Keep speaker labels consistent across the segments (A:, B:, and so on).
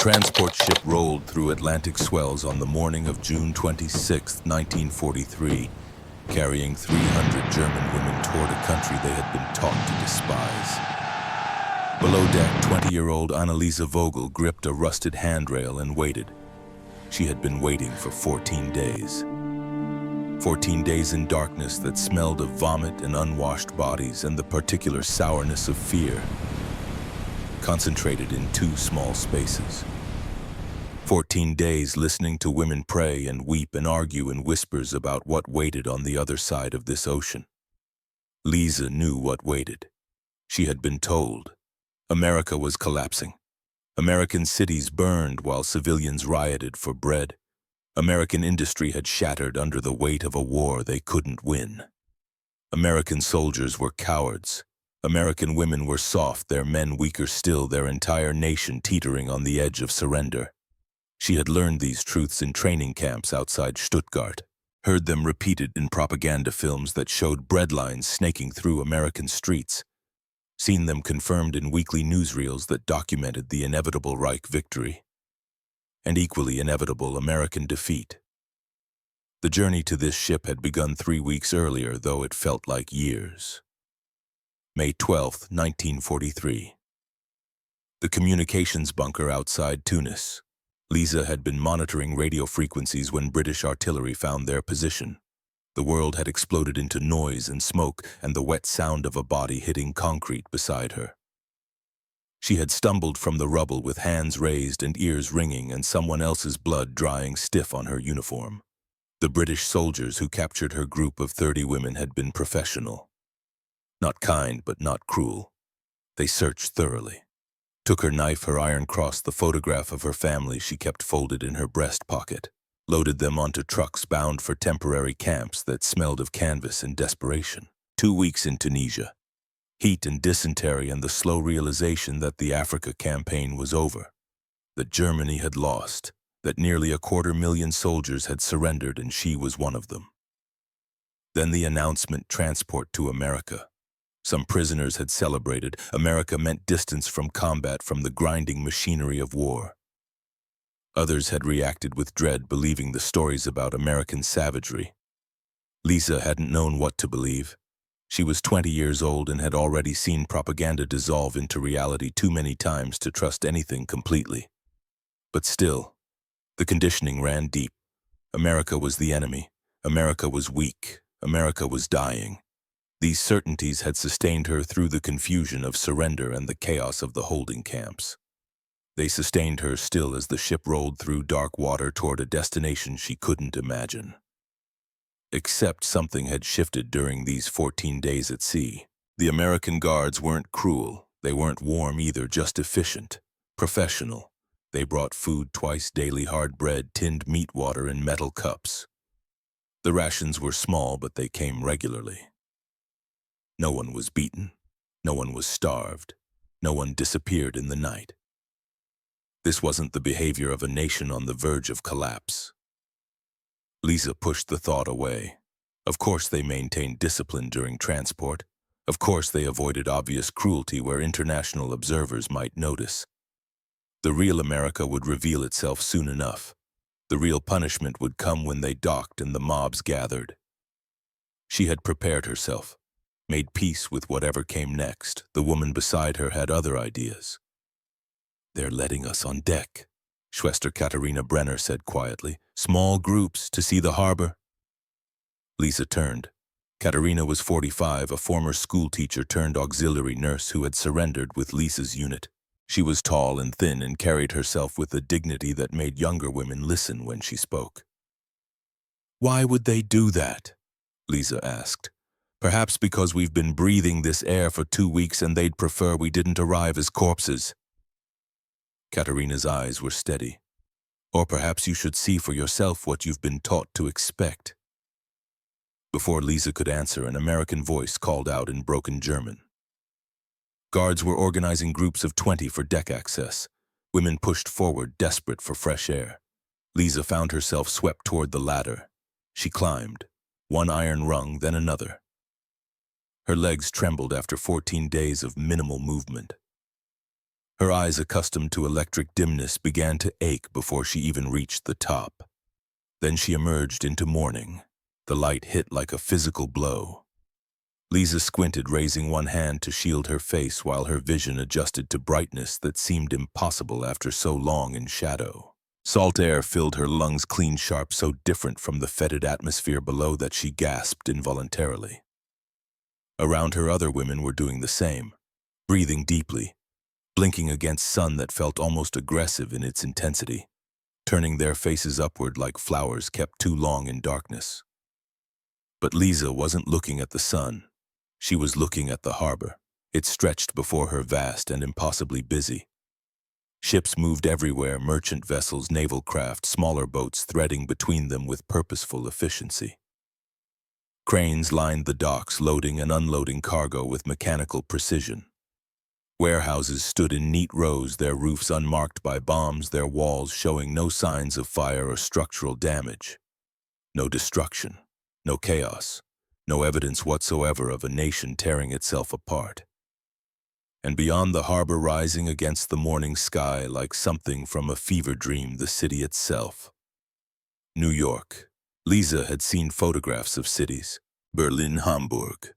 A: transport ship rolled through Atlantic swells on the morning of June 26, 1943, carrying 300 German women toward a country they had been taught to despise. Below deck, 20-year-old Anneliese Vogel gripped a rusted handrail and waited. She had been waiting for 14 days. 14 days in darkness that smelled of vomit and unwashed bodies and the particular sourness of fear, concentrated in 2 small spaces. 14 days listening to women pray and weep and argue in whispers about what waited on the other side of this ocean. Lisa knew what waited. She had been told. America was collapsing. American cities burned while civilians rioted for bread. American industry had shattered under the weight of a war they couldn't win. American soldiers were cowards. American women were soft, their men weaker still, their entire nation teetering on the edge of surrender. She had learned these truths in training camps outside Stuttgart, heard them repeated in propaganda films that showed breadlines snaking through American streets, seen them confirmed in weekly newsreels that documented the inevitable Reich victory and equally inevitable American defeat. The journey to this ship had begun 3 weeks earlier, though it felt like years. May 12, 1943. The communications bunker outside Tunis. Lisa had been monitoring radio frequencies when British artillery found their position. The world had exploded into noise and smoke and the wet sound of a body hitting concrete beside her. She had stumbled from the rubble with hands raised and ears ringing and someone else's blood drying stiff on her uniform. The British soldiers who captured her group of 30 women had been professional. Not kind, but not cruel. They searched thoroughly. Took her knife, her iron cross, the photograph of her family she kept folded in her breast pocket. Loaded them onto trucks bound for temporary camps that smelled of canvas and desperation. 2 weeks in Tunisia. Heat and dysentery and the slow realization that the Africa campaign was over. That Germany had lost. That nearly 250,000 soldiers had surrendered and she was one of them. Then the announcement: transport to America. Some prisoners had celebrated. America meant distance from combat, from the grinding machinery of war. Others had reacted with dread, believing the stories about American savagery. Lisa hadn't known what to believe. She was 20 years old and had already seen propaganda dissolve into reality too many times to trust anything completely. But still, the conditioning ran deep. America was the enemy. America was weak. America was dying. These certainties had sustained her through the confusion of surrender and the chaos of the holding camps. They sustained her still as the ship rolled through dark water toward a destination she couldn't imagine. Except something had shifted during these 14 days at sea. The American guards weren't cruel. They weren't warm either, just efficient, professional. They brought food twice daily: hard bread, tinned meat water in metal cups. The rations were small, but they came regularly. No one was beaten. No one was starved. No one disappeared in the night. This wasn't the behavior of a nation on the verge of collapse. Lisa pushed the thought away. Of course they maintained discipline during transport. Of course they avoided obvious cruelty where international observers might notice. The real America would reveal itself soon enough. The real punishment would come when they docked and the mobs gathered. She had prepared herself, made peace with whatever came next. The woman beside her had other ideas. "They're letting us on deck," Schwester Katharina Brenner said quietly. "Small groups to see the harbor." Lisa turned. Katharina was 45, a former schoolteacher turned auxiliary nurse who had surrendered with Lisa's unit. She was tall and thin and carried herself with a dignity that made younger women listen when she spoke. "Why would they do that?" Lisa asked. "Perhaps because we've been breathing this air for 2 weeks and they'd prefer we didn't arrive as corpses." Katharina's eyes were steady. "Or perhaps you should see for yourself what you've been taught to expect." Before Lisa could answer, an American voice called out in broken German. Guards were organizing groups of 20 for deck access. Women pushed forward, desperate for fresh air. Lisa found herself swept toward the ladder. She climbed, one iron rung, then another. Her legs trembled after 14 days of minimal movement. Her eyes, accustomed to electric dimness, began to ache before she even reached the top. Then she emerged into morning. The light hit like a physical blow. Lisa squinted, raising one hand to shield her face while her vision adjusted to brightness that seemed impossible after so long in shadow. Salt air filled her lungs, clean, sharp, so different from the fetid atmosphere below that she gasped involuntarily. Around her, other women were doing the same, breathing deeply, blinking against sun that felt almost aggressive in its intensity, turning their faces upward like flowers kept too long in darkness. But Lisa wasn't looking at the sun. She was looking at the harbor. It stretched before her, vast and impossibly busy. Ships moved everywhere, merchant vessels, naval craft, smaller boats threading between them with purposeful efficiency. Cranes lined the docks, loading and unloading cargo with mechanical precision. Warehouses stood in neat rows, their roofs unmarked by bombs, their walls showing no signs of fire or structural damage. No destruction, no chaos, no evidence whatsoever of a nation tearing itself apart. And beyond the harbor, rising against the morning sky like something from a fever dream, the city itself. New York. Lisa had seen photographs of cities. Berlin, Hamburg,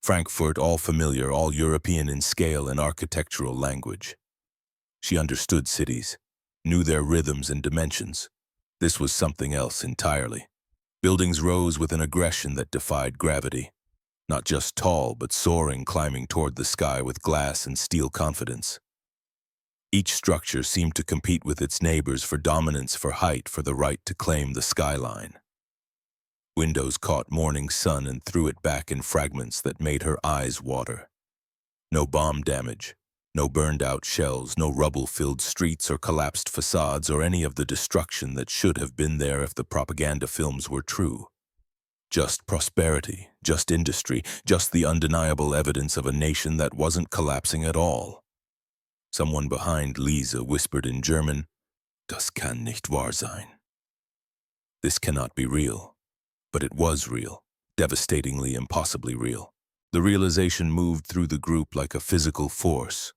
A: Frankfurt, all familiar, all European in scale and architectural language. She understood cities, knew their rhythms and dimensions. This was something else entirely. Buildings rose with an aggression that defied gravity. Not just tall, but soaring, climbing toward the sky with glass and steel confidence. Each structure seemed to compete with its neighbors for dominance, for height, for the right to claim the skyline. Windows caught morning sun and threw it back in fragments that made her eyes water. No bomb damage, no burned-out shells, no rubble-filled streets or collapsed facades or any of the destruction that should have been there if the propaganda films were true. Just prosperity, just industry, just the undeniable evidence of a nation that wasn't collapsing at all. Someone behind Lisa whispered in German, "Das kann nicht wahr sein." This cannot be real. But it was real, devastatingly, impossibly real. The realization moved through the group like a physical force.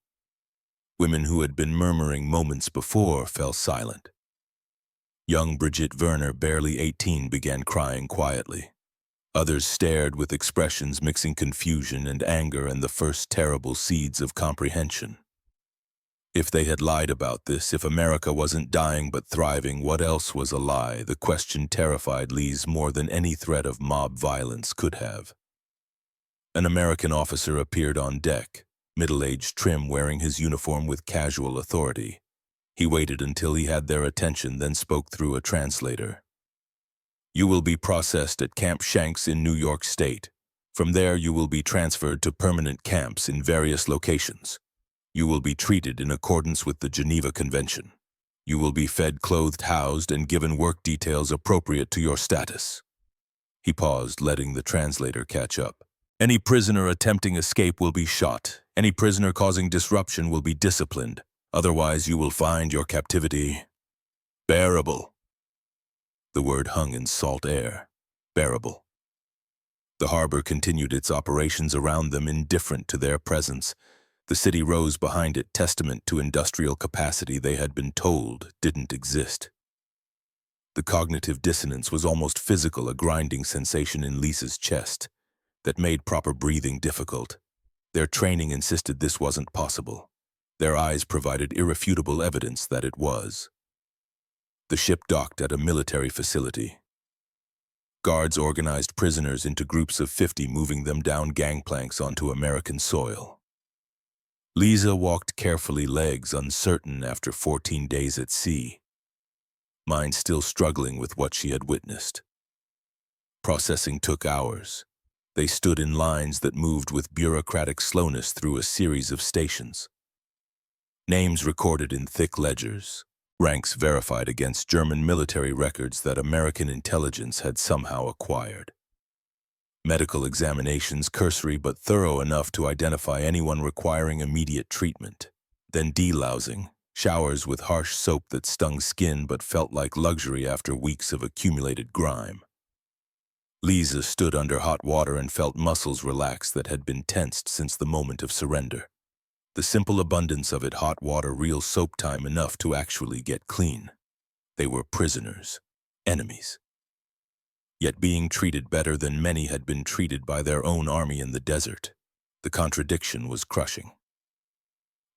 A: Women who had been murmuring moments before fell silent. Young Brigitte Werner, barely 18, began crying quietly. Others stared with expressions mixing confusion and anger and the first terrible seeds of comprehension. If they had lied about this, if America wasn't dying but thriving, what else was a lie? The question terrified Lise more than any threat of mob violence could have. An American officer appeared on deck, middle-aged, trim, wearing his uniform with casual authority. He waited until he had their attention, then spoke through a translator. "You will be processed at Camp Shanks in New York State. From there you will be transferred to permanent camps in various locations. You will be treated in accordance with the Geneva Convention. You will be fed, clothed, housed, and given work details appropriate to your status." He paused, letting the translator catch up. "Any prisoner attempting escape will be shot. Any prisoner causing disruption will be disciplined. Otherwise, you will find your captivity bearable." The word hung in salt air. Bearable. The harbor continued its operations around them, indifferent to their presence. The city rose behind it, testament to industrial capacity they had been told didn't exist. The cognitive dissonance was almost physical, a grinding sensation in Lisa's chest that made proper breathing difficult. Their training insisted this wasn't possible. Their eyes provided irrefutable evidence that it was. The ship docked at a military facility. Guards organized prisoners into groups of 50, moving them down gangplanks onto American soil. Lisa walked carefully, legs uncertain after 14 days at sea, mind still struggling with what she had witnessed. Processing took hours. They stood in lines that moved with bureaucratic slowness through a series of stations. Names recorded in thick ledgers, ranks verified against German military records that American intelligence had somehow acquired. Medical examinations, cursory but thorough enough to identify anyone requiring immediate treatment. Then delousing, showers with harsh soap that stung skin but felt like luxury after weeks of accumulated grime. Lisa stood under hot water and felt muscles relax that had been tensed since the moment of surrender. The simple abundance of it, hot water, real soap time, enough to actually get clean. They were prisoners, enemies. Yet being treated better than many had been treated by their own army in the desert. The contradiction was crushing.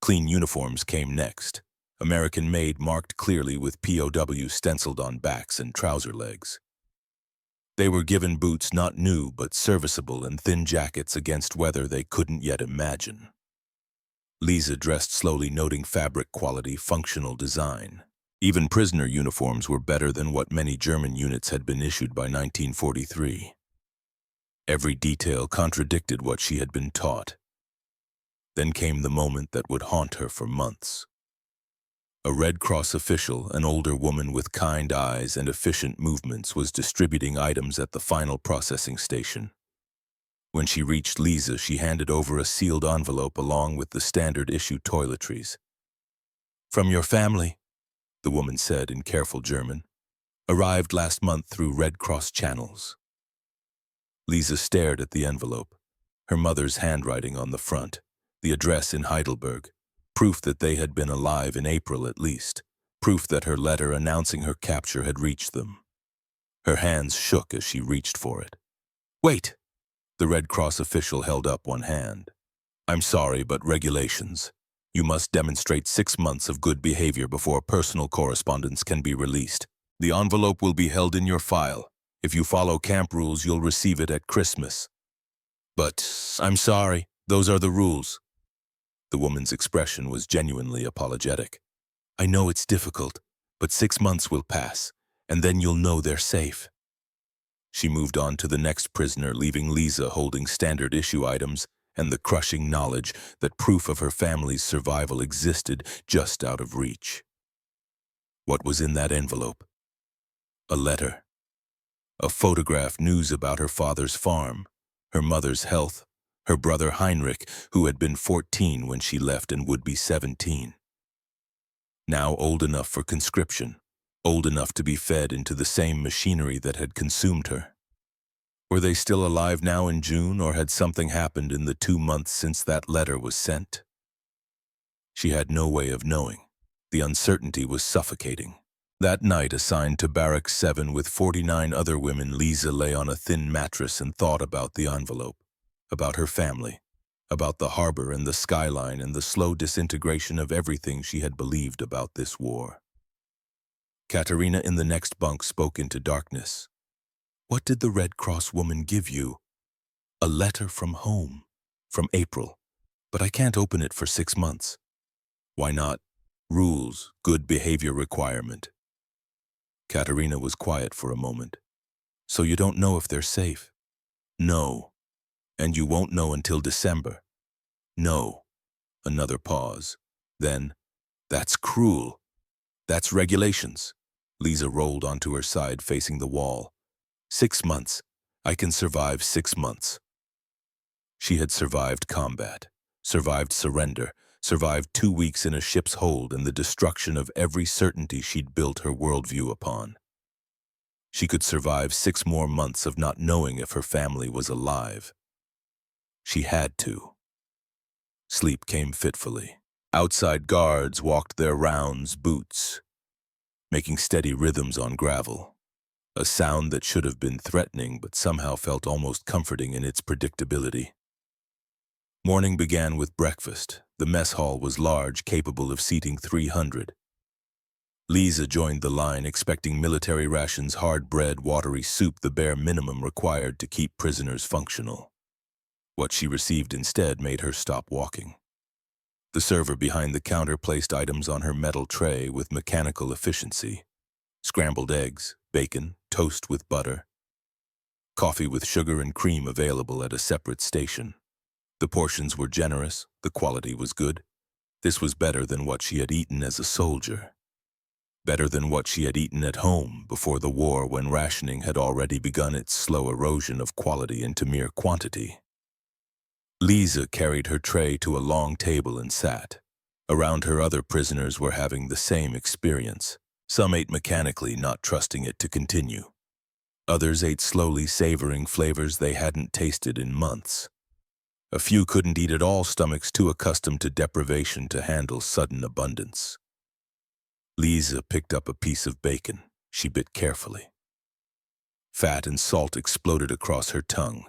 A: Clean uniforms came next, American-made, marked clearly with POW stenciled on backs and trouser legs. They were given boots not new but serviceable and thin jackets against weather they couldn't yet imagine. Lisa dressed slowly, noting fabric quality, functional design. Even prisoner uniforms were better than what many German units had been issued by 1943. Every detail contradicted what she had been taught. Then came the moment that would haunt her for months. A Red Cross official, an older woman with kind eyes and efficient movements, was distributing items at the final processing station. When she reached Lisa, she handed over a sealed envelope along with the standard issue toiletries. "From your family," the woman said in careful German. "Arrived last month through Red Cross channels." Lisa stared at the envelope, her mother's handwriting on the front, the address in Heidelberg, proof that they had been alive in April at least, proof that her letter announcing her capture had reached them. Her hands shook as she reached for it. "Wait!" The Red Cross official held up one hand. "I'm sorry, but regulations. You must demonstrate 6 months of good behavior before personal correspondence can be released. The envelope will be held in your file. If you follow camp rules, you'll receive it at Christmas." "But I'm sorry, those are the rules." The woman's expression was genuinely apologetic. "I know it's difficult, but 6 months will pass, and then you'll know they're safe." She moved on to the next prisoner, leaving Lisa holding standard issue items and the crushing knowledge that proof of her family's survival existed just out of reach. What was in that envelope? A letter. A photograph, news about her father's farm, her mother's health, her brother Heinrich, who had been 14 when she left and would be 17. Now old enough for conscription, old enough to be fed into the same machinery that had consumed her. Were they still alive now in June, or had something happened in the 2 months since that letter was sent? She had no way of knowing. The uncertainty was suffocating. That night, assigned to Barrack 7 with 49 other women, Lisa lay on a thin mattress and thought about the envelope, about her family, about the harbor and the skyline and the slow disintegration of everything she had believed about this war. Katerina in the next bunk spoke into darkness. "What did the Red Cross woman give you?" "A letter from home, from April, but I can't open it for 6 months." "Why not?" "Rules, good behavior requirement." Katerina was quiet for a moment. "So you don't know if they're safe?" "No." "And you won't know until December?" "No." Another pause. Then, "That's cruel. That's regulations." Lisa rolled onto her side, facing the wall. 6 months. I can survive 6 months. She had survived combat, survived surrender, survived 2 weeks in a ship's hold and the destruction of every certainty she'd built her worldview upon. She could survive 6 more months of not knowing if her family was alive. She had to. Sleep came fitfully. Outside guards walked their rounds, boots, making steady rhythms on gravel. A sound that should have been threatening but somehow felt almost comforting in its predictability. Morning began with breakfast. The mess hall was large, capable of seating 300. Lisa joined the line, expecting military rations, hard bread, watery soup, the bare minimum required to keep prisoners functional. What she received instead made her stop walking. The server behind the counter placed items on her metal tray with mechanical efficiency. Scrambled eggs, bacon, toast with butter. Coffee with sugar and cream available at a separate station. The portions were generous, the quality was good. This was better than what she had eaten as a soldier. Better than what she had eaten at home before the war, when rationing had already begun its slow erosion of quality into mere quantity. Lisa carried her tray to a long table and sat. Around her, other prisoners were having the same experience. Some ate mechanically, not trusting it to continue. Others ate slowly, savoring flavors they hadn't tasted in months. A few couldn't eat at all, stomachs too accustomed to deprivation to handle sudden abundance. Lisa picked up a piece of bacon. She bit carefully. Fat and salt exploded across her tongue.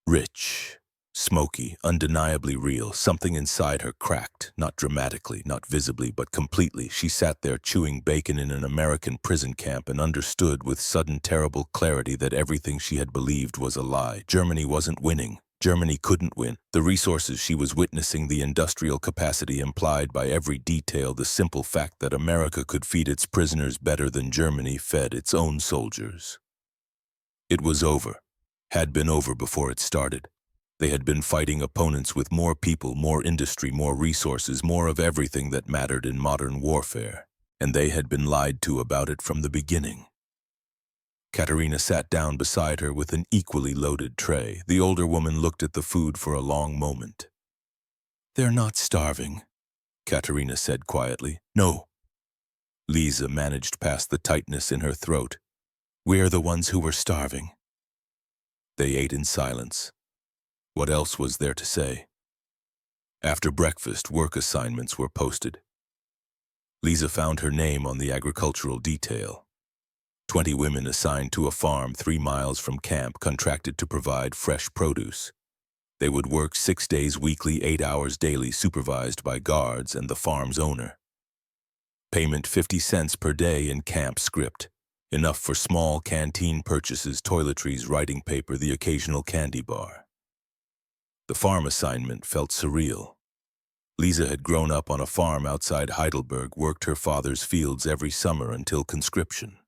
A: Rich, smoky, undeniably real. Something inside her cracked, not dramatically, not visibly, but completely. She sat there chewing bacon in an American prison camp and understood with sudden terrible clarity that everything she had believed was a lie. Germany wasn't winning. Germany couldn't win. The resources she was witnessing, the industrial capacity implied by every detail, the simple fact that America could feed its prisoners better than Germany fed its own soldiers. It was over. Had been over before it started. They had been fighting opponents with more people, more industry, more resources, more of everything that mattered in modern warfare, and they had been lied to about it from the beginning. Katerina sat down beside her with an equally loaded tray. The older woman looked at the food for a long moment. "They're not starving," Katerina said quietly. "No." Lisa managed past the tightness in her throat. "We're the ones who were starving." They ate in silence. What else was there to say? After breakfast, work assignments were posted. Lisa found her name on the agricultural detail. 20 women assigned to a farm 3 miles from camp, contracted to provide fresh produce. They would work 6 days weekly, 8 hours daily, supervised by guards and the farm's owner. Payment 50 cents per day in camp script, enough for small canteen purchases, toiletries, writing paper, the occasional candy bar. The farm assignment felt surreal. Lisa had grown up on a farm outside Heidelberg, worked her father's fields every summer until conscription.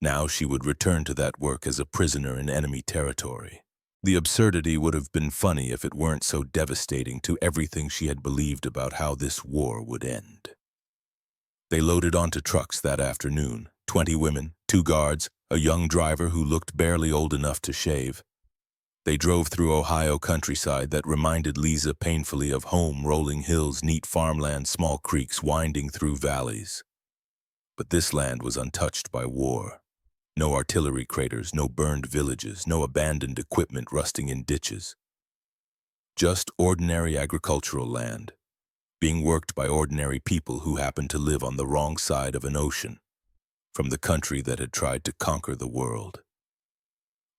A: Now she would return to that work as a prisoner in enemy territory. The absurdity would have been funny if it weren't so devastating to everything she had believed about how this war would end. They loaded onto trucks that afternoon, 20 women, 2 guards, a young driver who looked barely old enough to shave. They drove through Ohio countryside that reminded Lisa painfully of home, rolling hills, neat farmland, small creeks winding through valleys. But this land was untouched by war. No artillery craters, no burned villages, no abandoned equipment rusting in ditches. Just ordinary agricultural land, being worked by ordinary people who happened to live on the wrong side of an ocean, from the country that had tried to conquer the world.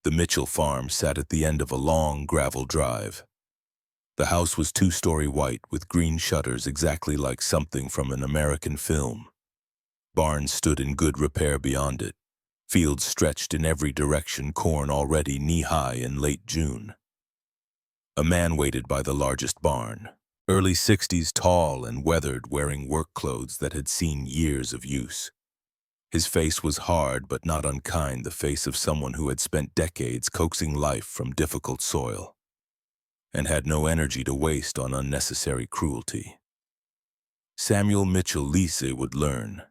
A: The Mitchell farm sat at the end of a long gravel drive. The house was 2-story white with green shutters, exactly like something from an American film. Barns stood in good repair beyond it. Fields stretched in every direction, corn already knee-high in late June. A man waited by the largest barn, early 60s, tall and weathered, wearing work clothes that had seen years of use. His face was hard but not unkind, the face of someone who had spent decades coaxing life from difficult soil and had no energy to waste on unnecessary cruelty. Samuel Mitchell, Lisa would learn.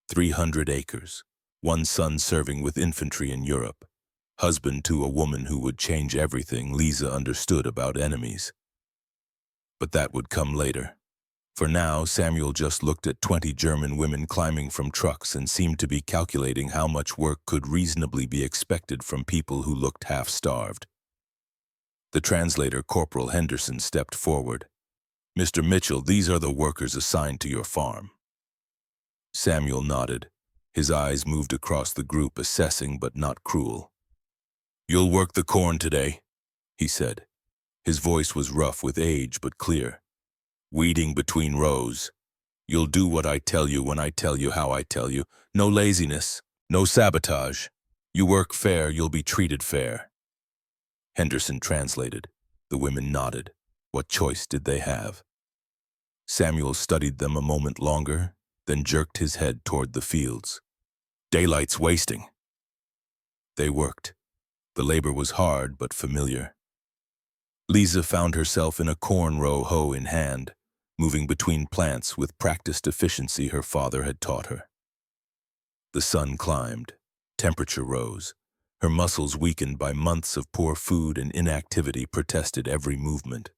A: 300 acres. 1 son serving with infantry in Europe, husband to a woman who would change everything Lisa understood about enemies. But that would come later. For now, Samuel just looked at 20 German women climbing from trucks and seemed to be calculating how much work could reasonably be expected from people who looked half-starved. The translator, Corporal Henderson, stepped forward. "Mr. Mitchell, these are the workers assigned to your farm." Samuel nodded. His eyes moved across the group, assessing but not cruel. "You'll work the corn today," he said. His voice was rough with age but clear. "Weeding between rows. You'll do what I tell you when I tell you how I tell you. No laziness, no sabotage. You work fair, you'll be treated fair." Henderson translated. The women nodded. What choice did they have? Samuel studied them a moment longer, then jerked his head toward the fields. "Daylight's wasting." They worked. The labor was hard but familiar. Lisa found herself in a corn row, hoe in hand, moving between plants with practiced efficiency her father had taught her. The sun climbed. Temperature rose. Her muscles, weakened by months of poor food and inactivity, protested every movement.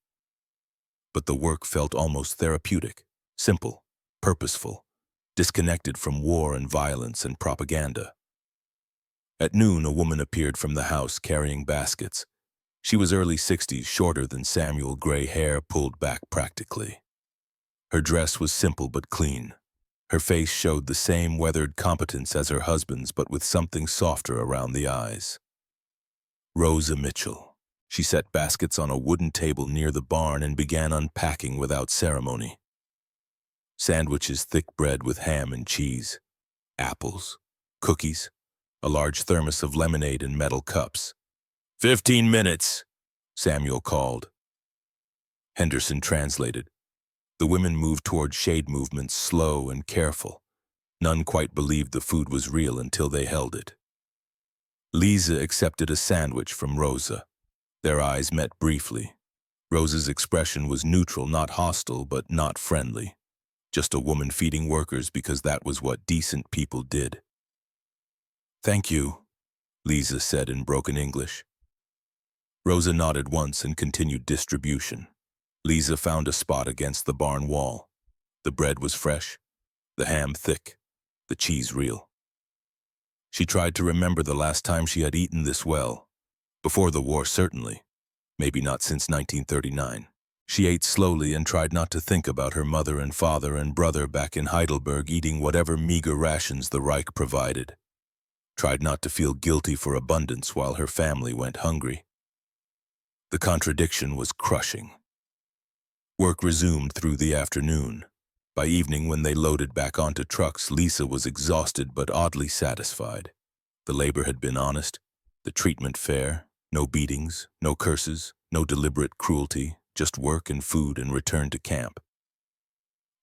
A: But the work felt almost therapeutic, simple, purposeful, disconnected from war and violence and propaganda. At noon, a woman appeared from the house carrying baskets. She was early 60s, shorter than Samuel, gray hair pulled back practically. Her dress was simple but clean. Her face showed the same weathered competence as her husband's, but with something softer around the eyes. Rosa Mitchell. She set baskets on a wooden table near the barn and began unpacking without ceremony. Sandwiches, thick bread with ham and cheese, apples, cookies, a large thermos of lemonade in metal cups. 15 minutes, Samuel called. Henderson translated. The women moved toward shade movements, slow and careful. None quite believed the food was real until they held it. Lisa accepted a sandwich from Rosa. Their eyes met briefly. Rosa's expression was neutral, not hostile, but not friendly. Just a woman feeding workers because that was what decent people did. "Thank you," Lisa said in broken English. Rosa nodded once and continued distribution. Lisa found a spot against the barn wall. The bread was fresh, the ham thick, the cheese real. She tried to remember the last time she had eaten this well. Before the war, certainly. Maybe not since 1939. She ate slowly and tried not to think about her mother and father and brother back in Heidelberg eating whatever meager rations the Reich provided. Tried not to feel guilty for abundance while her family went hungry. The contradiction was crushing. Work resumed through the afternoon. By evening, when they loaded back onto trucks, Lisa was exhausted but oddly satisfied. The labor had been honest, the treatment fair, no beatings, no curses, no deliberate cruelty, just work and food and return to camp.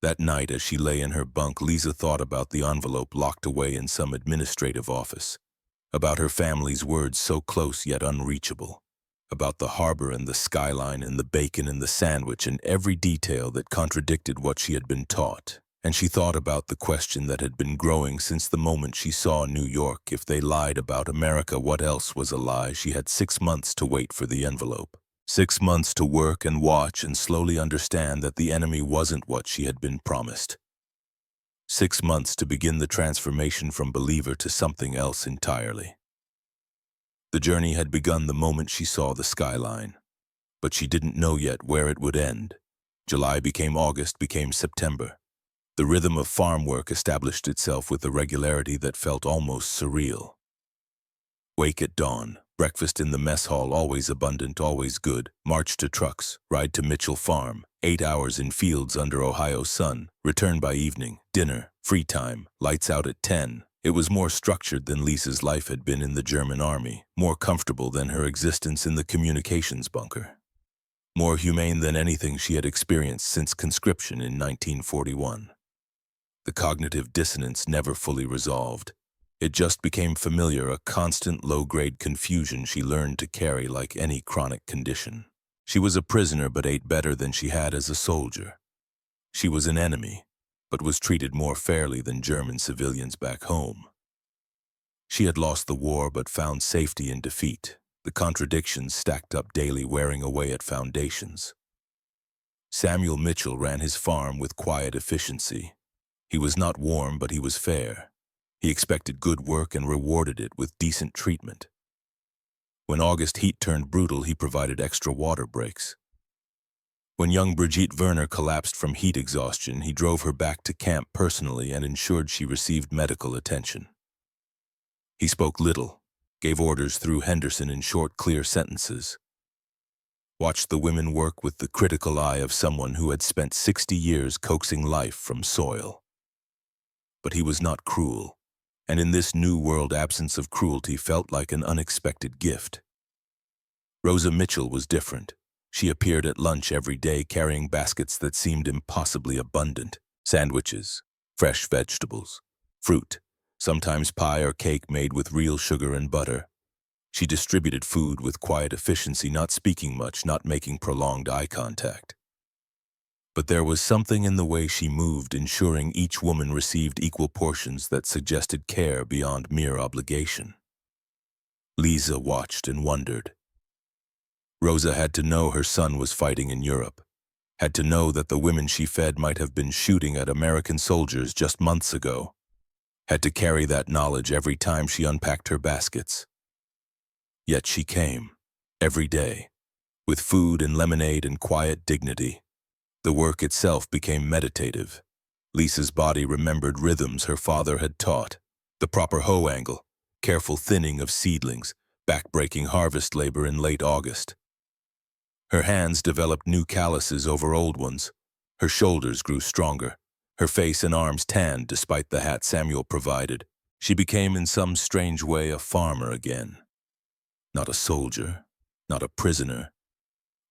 A: That night, as she lay in her bunk, Lisa thought about the envelope locked away in some administrative office, about her family's words so close yet unreachable, about the harbor and the skyline and the bacon and the sandwich and every detail that contradicted what she had been taught. And she thought about the question that had been growing since the moment she saw New York. If they lied about America, what else was a lie? She had 6 months to wait for the envelope. 6 months to work and watch and slowly understand that the enemy wasn't what she had been promised. 6 months to begin the transformation from believer to something else entirely. The journey had begun the moment she saw the skyline, but she didn't know yet where it would end. July became August, became September. The rhythm of farm work established itself with a regularity that felt almost surreal. Wake at dawn, breakfast in the mess hall, always abundant, always good, march to trucks, ride to Mitchell Farm, 8 hours in fields under Ohio sun, return by evening, dinner, free time, lights out at 10. It was more structured than Lisa's life had been in the German army, more comfortable than her existence in the communications bunker, more humane than anything she had experienced since conscription in 1941. The cognitive dissonance never fully resolved. It just became familiar, a constant low-grade confusion she learned to carry like any chronic condition. She was a prisoner but ate better than she had as a soldier. She was an enemy, but was treated more fairly than German civilians back home. She had lost the war but found safety in defeat, the contradictions stacked up daily, wearing away at foundations. Samuel Mitchell ran his farm with quiet efficiency. He was not warm, but he was fair. He expected good work and rewarded it with decent treatment. When August heat turned brutal, he provided extra water breaks. When young Brigitte Werner collapsed from heat exhaustion, he drove her back to camp personally and ensured she received medical attention. He spoke little, gave orders through Henderson in short, clear sentences. Watched the women work with the critical eye of someone who had spent 60 years coaxing life from soil. But he was not cruel, and in this new world, absence of cruelty felt like an unexpected gift. Rosa Mitchell was different. She appeared at lunch every day carrying baskets that seemed impossibly abundant, sandwiches, fresh vegetables, fruit, sometimes pie or cake made with real sugar and butter. She distributed food with quiet efficiency, not speaking much, not making prolonged eye contact. But there was something in the way she moved, ensuring each woman received equal portions that suggested care beyond mere obligation. Lisa watched and wondered. Rosa had to know her son was fighting in Europe, had to know that the women she fed might have been shooting at American soldiers just months ago, had to carry that knowledge every time she unpacked her baskets. Yet she came, every day, With food and lemonade and quiet dignity, the work itself became meditative. Lisa's body remembered rhythms her father had taught: the proper hoe angle, careful thinning of seedlings, back-breaking harvest labor in late August. Her hands developed new calluses over old ones. Her shoulders grew stronger. Her face and arms tanned despite the hat Samuel provided. She became in some strange way a farmer again. Not a soldier, not a prisoner,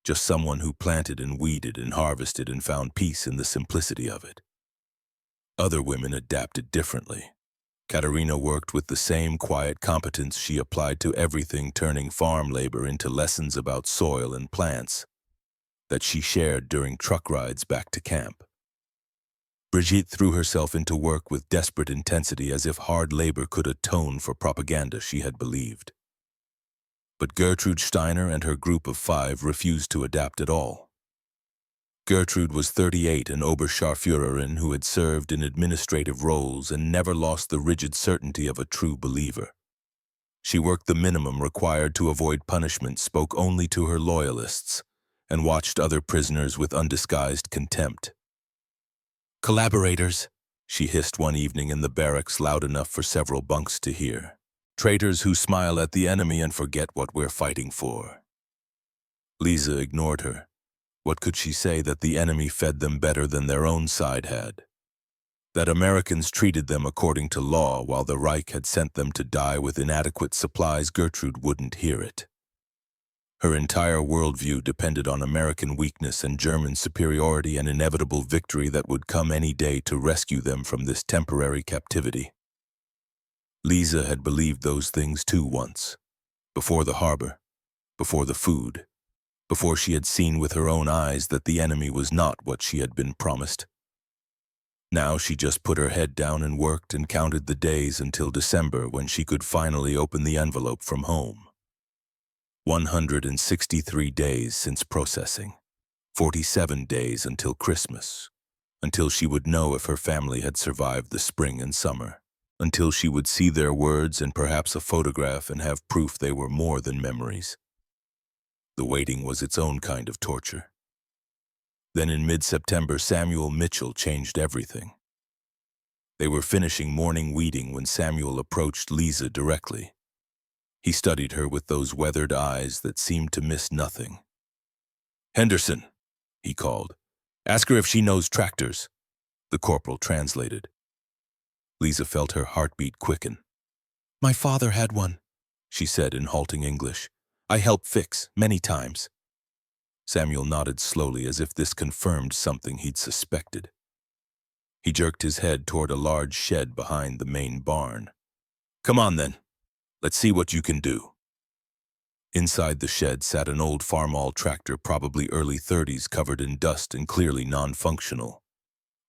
A: just someone who planted and weeded and harvested and found peace in the simplicity of it. Other women adapted differently. Katerina worked with the same quiet competence she applied to everything, turning farm labor into lessons about soil and plants that she shared during truck rides back to camp. Brigitte threw herself into work with desperate intensity, as if hard labor could atone for propaganda she had believed. But Gertrude Steiner and her group of 5 refused to adapt at all. Gertrude was 38, an Oberscharführerin who had served in administrative roles and never lost the rigid certainty of a true believer. She worked the minimum required to avoid punishment, spoke only to her loyalists, and watched other prisoners with undisguised contempt. "Collaborators," she hissed one evening in the barracks, loud enough for several bunks to hear. "Traitors who smile at the enemy and forget what we're fighting for." Lisa ignored her. What could she say that the enemy fed them better than their own side had? That Americans treated them according to law while the Reich had sent them to die with inadequate supplies? Gertrude wouldn't hear it. Her entire worldview depended on American weakness and German superiority, and inevitable victory that would come any day to rescue them from this temporary captivity. Lisa had believed those things too once. Before the harbor, before the food, before she had seen with her own eyes that the enemy was not what she had been promised. Now she just put her head down and worked and counted the days until December, when she could finally open the envelope from home. 163 days since processing, 47 days until Christmas, until she would know if her family had survived the spring and summer, until she would see their words and perhaps a photograph and have proof they were more than memories. The waiting was its own kind of torture. Then in mid-September, Samuel Mitchell changed everything. They were finishing morning weeding when Samuel approached Lisa directly. He studied her with those weathered eyes that seemed to miss nothing. "Henderson," he called. "Ask her if she knows tractors." The corporal translated. Lisa felt her heartbeat quicken. "My father had one," she said in halting English. "I helped fix many times." Samuel nodded slowly, as if this confirmed something he'd suspected. He jerked his head toward a large shed behind the main barn. "Come on then. Let's see what you can do." Inside the shed sat an old Farmall tractor, probably early 30s, covered in dust and clearly non-functional.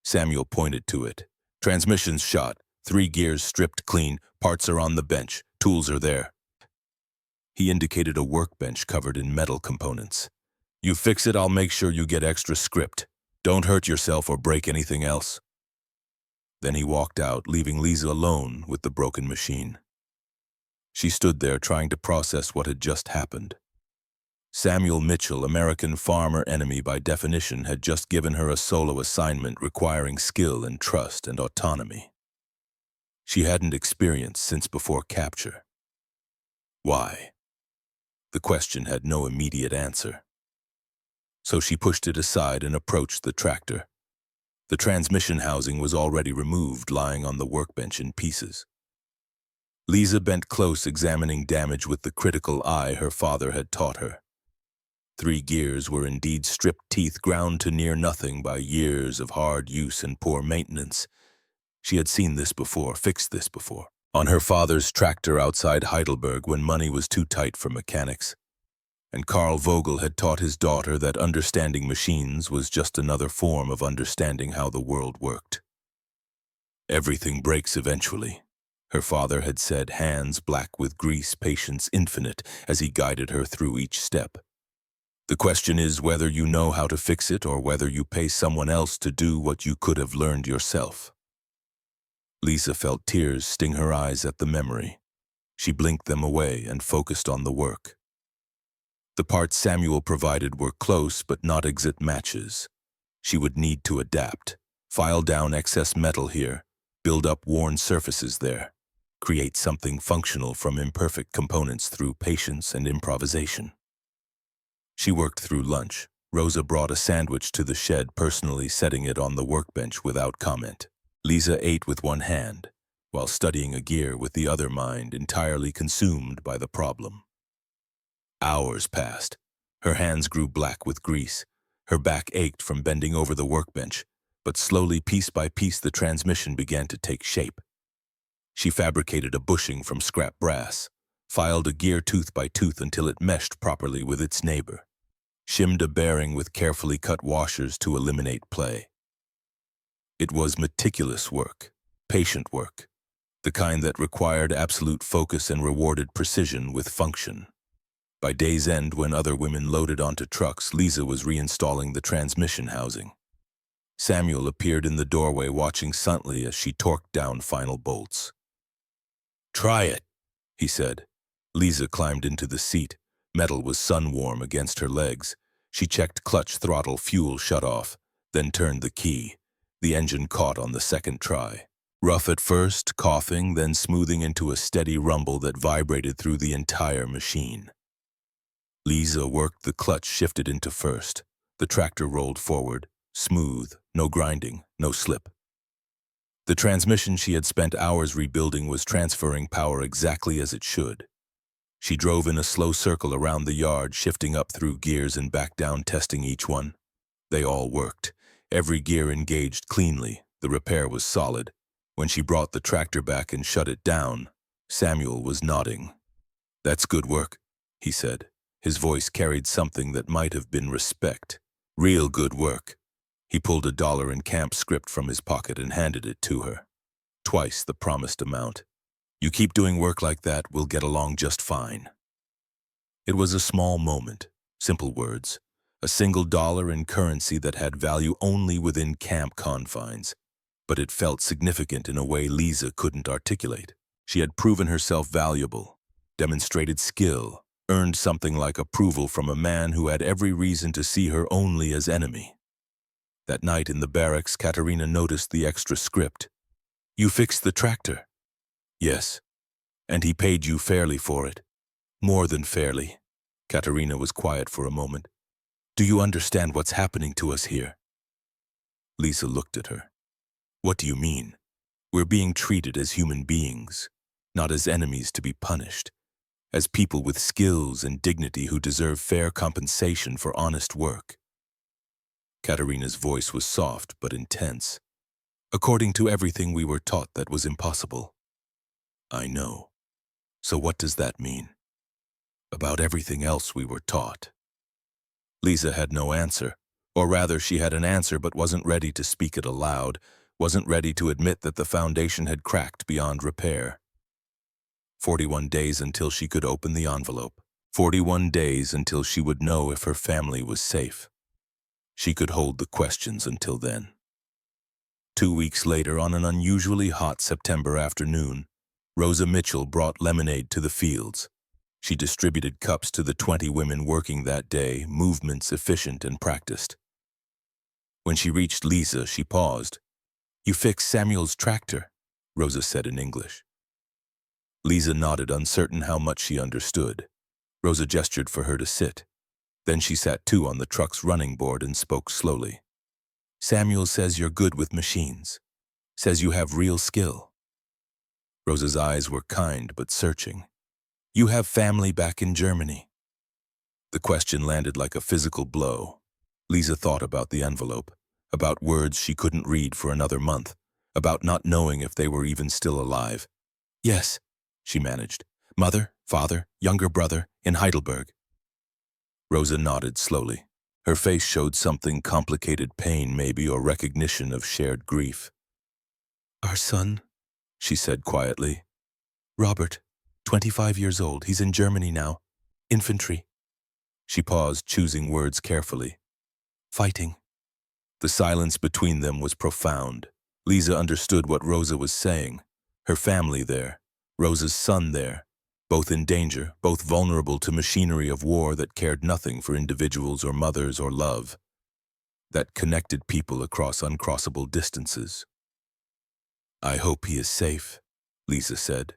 A: Samuel pointed to it. "Transmission's shot, 3 gears stripped clean, parts are on the bench, tools are there." He indicated a workbench covered in metal components. "You fix it, I'll make sure you get extra script. Don't hurt yourself or break anything else." Then he walked out, leaving Lisa alone with the broken machine. She stood there trying to process what had just happened. Samuel Mitchell, American farmer enemy by definition, had just given her a solo assignment requiring skill and trust and autonomy she hadn't experienced since before capture. Why? The question had no immediate answer. So she pushed it aside and approached the tractor. The transmission housing was already removed, lying on the workbench in pieces. Lisa bent close, examining damage with the critical eye her father had taught her. 3 gears were indeed stripped teeth, ground to near nothing by years of hard use and poor maintenance. She had seen this before, fixed this before, on her father's tractor outside Heidelberg when money was too tight for mechanics. And Carl Vogel had taught his daughter that understanding machines was just another form of understanding how the world worked. "Everything breaks eventually," her father had said, hands black with grease, patience infinite, as he guided her through each step. "The question is whether you know how to fix it or whether you pay someone else to do what you could have learned yourself." Lisa felt tears sting her eyes at the memory. She blinked them away and focused on the work. The parts Samuel provided were close but not exact matches. She would need to adapt, file down excess metal here, build up worn surfaces there, create something functional from imperfect components through patience and improvisation. She worked through lunch. Rosa brought a sandwich to the shed, personally setting it on the workbench without comment. Lisa ate with one hand, while studying a gear with the other, mind entirely consumed by the problem. Hours passed. Her hands grew black with grease. Her back ached from bending over the workbench, but slowly, piece by piece, the transmission began to take shape. She fabricated a bushing from scrap brass, filed a gear tooth by tooth until it meshed properly with its neighbor, shimmed a bearing with carefully cut washers to eliminate play. It was meticulous work, patient work, the kind that required absolute focus and rewarded precision with function. By day's end, when other women loaded onto trucks, Lisa was reinstalling the transmission housing. Samuel appeared in the doorway, watching silently as she torqued down final bolts. "Try it," he said. Lisa climbed into the seat. Metal was sun-warm against her legs. She checked clutch, throttle, fuel shut off, then turned the key. The engine caught on the second try. Rough at first, coughing, then smoothing into a steady rumble that vibrated through the entire machine. Lisa worked the clutch, shifted into first. The tractor rolled forward, smooth, no grinding, no slip. The transmission she had spent hours rebuilding was transferring power exactly as it should. She drove in a slow circle around the yard, shifting up through gears and back down, testing each one. They all worked. Every gear engaged cleanly. The repair was solid. When she brought the tractor back and shut it down, Samuel was nodding. "That's good work," he said. His voice carried something that might have been respect. "Real good work." He pulled $1 in camp script from his pocket and handed it to her. Twice the promised amount. "You keep doing work like that, we'll get along just fine." It was a small moment, simple words, a single dollar in currency that had value only within camp confines. But it felt significant in a way Lisa couldn't articulate. She had proven herself valuable, demonstrated skill, earned something like approval from a man who had every reason to see her only as enemy. That night in the barracks, Katerina noticed the extra script. "You fixed the tractor?" "Yes. And he paid you fairly for it." "More than fairly." Katerina was quiet for a moment. "Do you understand what's happening to us here?" Lisa looked at her. "What do you mean?" "We're being treated as human beings, not as enemies to be punished, as people with skills and dignity who deserve fair compensation for honest work." Katerina's voice was soft but intense. "According to everything we were taught, that was impossible." "I know. So what does that mean?" "About everything else we were taught." Lisa had no answer, or rather she had an answer but wasn't ready to speak it aloud, wasn't ready to admit that the foundation had cracked beyond repair. 41 days until she could open the envelope. 41 days until she would know if her family was safe. She could hold the questions until then. 2 weeks later, on an unusually hot September afternoon, Rosa Mitchell brought lemonade to the fields. She distributed cups to the 20 women working that day, movements efficient and practiced. When she reached Lisa, she paused. "You fixed Samuel's tractor," Rosa said in English. Lisa nodded, uncertain how much she understood. Rosa gestured for her to sit. Then she sat too on the truck's running board and spoke slowly. "Samuel says you're good with machines. Says you have real skill." Rosa's eyes were kind but searching. "You have family back in Germany." The question landed like a physical blow. Lisa thought about the envelope, about words she couldn't read for another month, about not knowing if they were even still alive. "Yes," she managed. "Mother, father, younger brother, in Heidelberg." Rosa nodded slowly. Her face showed something complicated, pain maybe, or recognition of shared grief. "Our son," she said quietly. "Robert, 25 years old. He's in Germany now. Infantry." She paused, choosing words carefully. "Fighting." The silence between them was profound. Lisa understood what Rosa was saying. Her family there, Rosa's son there, both in danger, both vulnerable to machinery of war that cared nothing for individuals or mothers or love, that connected people across uncrossable distances. "I hope he is safe," Lisa said.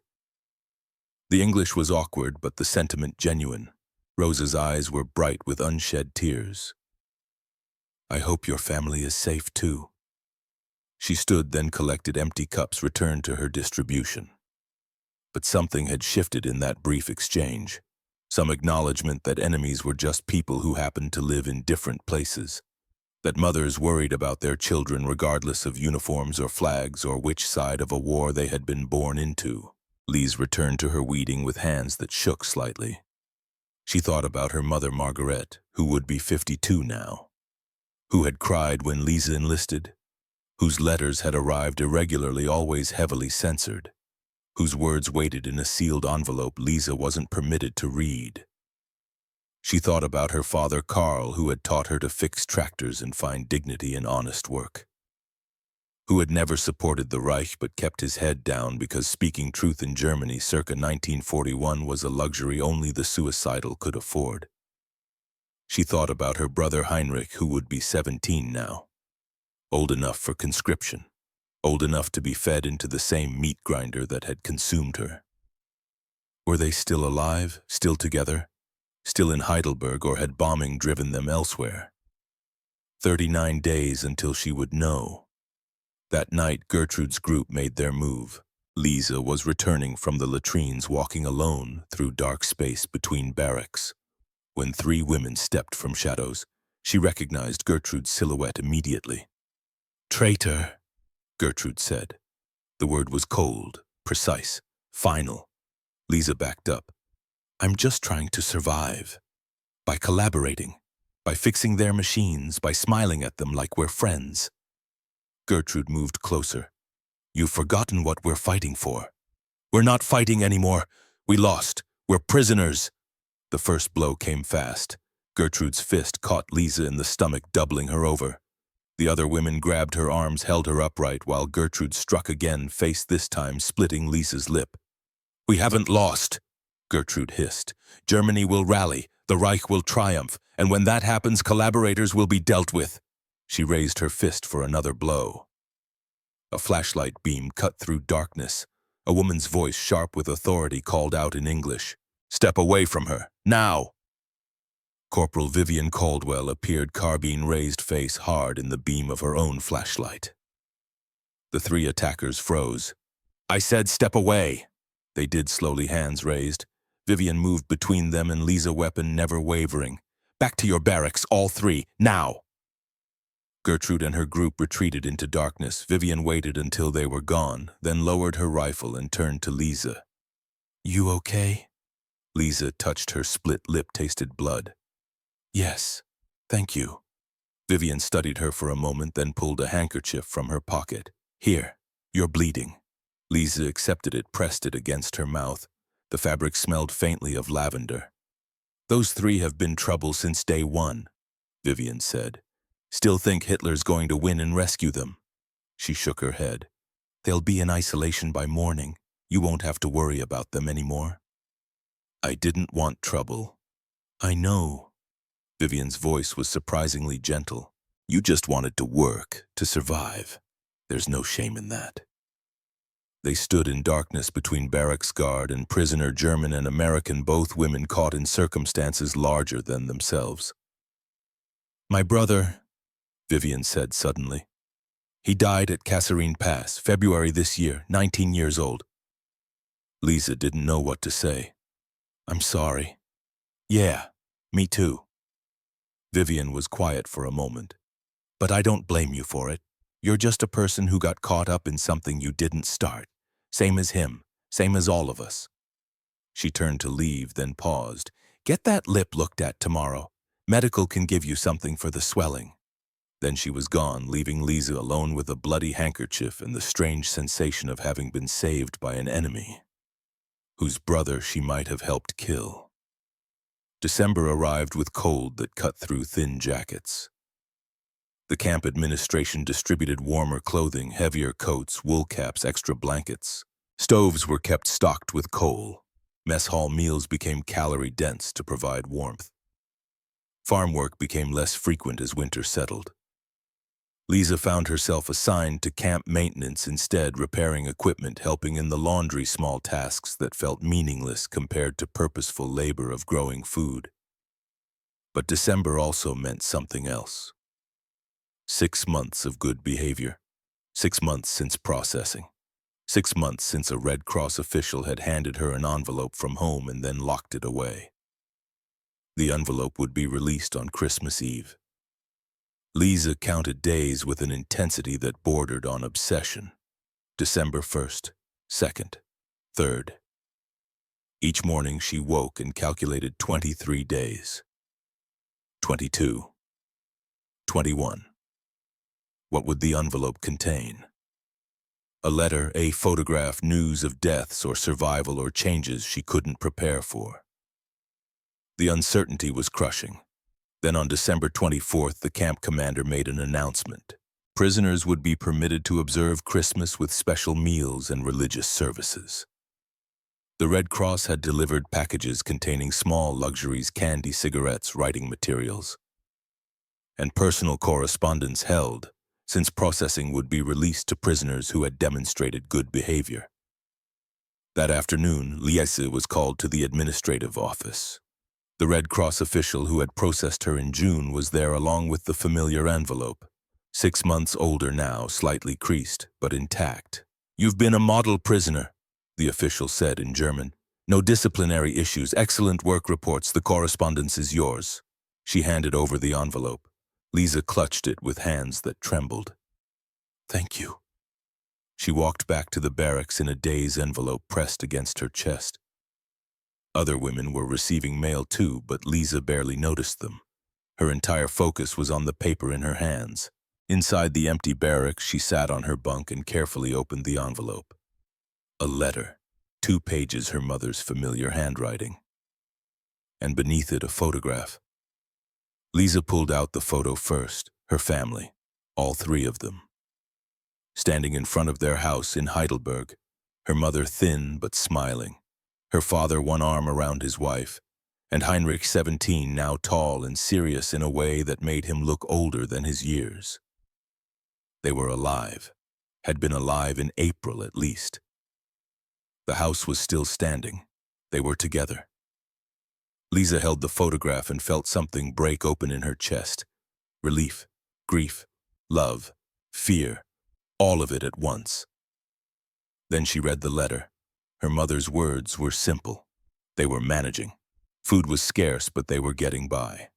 A: The English was awkward, but the sentiment genuine. Rosa's eyes were bright with unshed tears. "I hope your family is safe, too." She stood, then collected empty cups returned to her distribution. But something had shifted in that brief exchange. Some acknowledgement that enemies were just people who happened to live in different places. That mothers worried about their children regardless of uniforms or flags or which side of a war they had been born into. Lise returned to her weeding with hands that shook slightly. She thought about her mother Margaret, who would be 52 now, who had cried when Lisa enlisted, whose letters had arrived irregularly, always heavily censored, whose words waited in a sealed envelope Lisa wasn't permitted to read. She thought about her father Karl, who had taught her to fix tractors and find dignity in honest work, who had never supported the Reich but kept his head down because speaking truth in Germany circa 1941 was a luxury only the suicidal could afford. She thought about her brother Heinrich, who would be 17 now, old enough for conscription, old enough to be fed into the same meat grinder that had consumed her. Were they still alive, still together, still in Heidelberg, or had bombing driven them elsewhere? 39 days until she would know. That night, Gertrude's group made their move. Lisa was returning from the latrines, walking alone through dark space between barracks. When 3 women stepped from shadows, she recognized Gertrude's silhouette immediately. "Traitor," Gertrude said. The word was cold, precise, final. Lisa backed up. "I'm just trying to survive. By collaborating, by fixing their machines, by smiling at them like we're friends." Gertrude moved closer. "You've forgotten what we're fighting for." "We're not fighting anymore. We lost. We're prisoners." The first blow came fast. Gertrude's fist caught Lisa in the stomach, doubling her over. The other women grabbed her arms, held her upright, while Gertrude struck again, face this time splitting Lisa's lip. "We haven't lost," Gertrude hissed. "Germany will rally, the Reich will triumph, and when that happens, collaborators will be dealt with." She raised her fist for another blow. A flashlight beam cut through darkness. A woman's voice, sharp with authority, called out in English, "Step away from her, now!" Corporal Vivian Caldwell appeared, carbine raised, face hard in the beam of her own flashlight. The 3 attackers froze. "I said step away!" They did slowly, hands raised. Vivian moved between them and Lisa, weapon never wavering. "Back to your barracks, all 3, now!" Gertrude and her group retreated into darkness. Vivian waited until they were gone, then lowered her rifle and turned to Lisa. "You okay?" Lisa touched her split lip, tasted blood. "Yes, thank you." Vivian studied her for a moment, then pulled a handkerchief from her pocket. "Here, you're bleeding." Lisa accepted it, pressed it against her mouth. The fabric smelled faintly of lavender. "Those 3 have been trouble since day 1, Vivian said. "Still think Hitler's going to win and rescue them." She shook her head. "They'll be in isolation by morning. You won't have to worry about them anymore." "I didn't want trouble." "I know." Vivian's voice was surprisingly gentle. "You just wanted to work, to survive. There's no shame in that." They stood in darkness between barracks guard and prisoner, German and American, both women caught in circumstances larger than themselves. "My brother," Vivian said suddenly. "He died at Kasserine Pass, February this year, 19 years old." Lisa didn't know what to say. "I'm sorry." "Yeah, me too." Vivian was quiet for a moment. "But I don't blame you for it. You're just a person who got caught up in something you didn't start. Same as him, same as all of us." She turned to leave, then paused. "Get that lip looked at tomorrow. Medical can give you something for the swelling." Then she was gone, leaving Lisa alone with a bloody handkerchief and the strange sensation of having been saved by an enemy, whose brother she might have helped kill. December arrived with cold that cut through thin jackets. The camp administration distributed warmer clothing, heavier coats, wool caps, extra blankets. Stoves were kept stocked with coal. Mess hall meals became calorie-dense to provide warmth. Farm work became less frequent as winter settled. Lisa found herself assigned to camp maintenance instead, repairing equipment, helping in the laundry, small tasks that felt meaningless compared to purposeful labor of growing food. But December also meant something else. 6 months of good behavior. 6 months since processing. 6 months since a Red Cross official had handed her an envelope from home and then locked it away. The envelope would be released on Christmas Eve. Lisa counted days with an intensity that bordered on obsession. December 1st, 2nd, 3rd. Each morning she woke and calculated 23 days. 22. 21. What would the envelope contain? A letter, a photograph, news of deaths or survival or changes she couldn't prepare for. The uncertainty was crushing. Then on December 24th, the camp commander made an announcement. Prisoners would be permitted to observe Christmas with special meals and religious services. The Red Cross had delivered packages containing small luxuries, candy, cigarettes, writing materials, and personal correspondence held, since processing would be released to prisoners who had demonstrated good behavior. That afternoon, Lisa was called to the administrative office. The Red Cross official who had processed her in June was there along with the familiar envelope. 6 months older now, slightly creased, but intact. "You've been a model prisoner," the official said in German. "No disciplinary issues, excellent work reports, the correspondence is yours." She handed over the envelope. Lisa clutched it with hands that trembled. "Thank you." She walked back to the barracks in a day's envelope pressed against her chest. Other women were receiving mail too, but Lisa barely noticed them. Her entire focus was on the paper in her hands. Inside the empty barracks, she sat on her bunk and carefully opened the envelope. A letter, 2 pages, her mother's familiar handwriting. And beneath it, a photograph. Lisa pulled out the photo first, her family, all 3 of them. Standing in front of their house in Heidelberg, her mother thin but smiling, her father one arm around his wife, and Heinrich 17, now tall and serious in a way that made him look older than his years. They were alive, had been alive in April at least. The house was still standing. They were together. Lisa held the photograph and felt something break open in her chest. Relief, grief, love, fear, all of it at once. Then she read the letter. Her mother's words were simple. They were managing. Food was scarce, but they were getting by.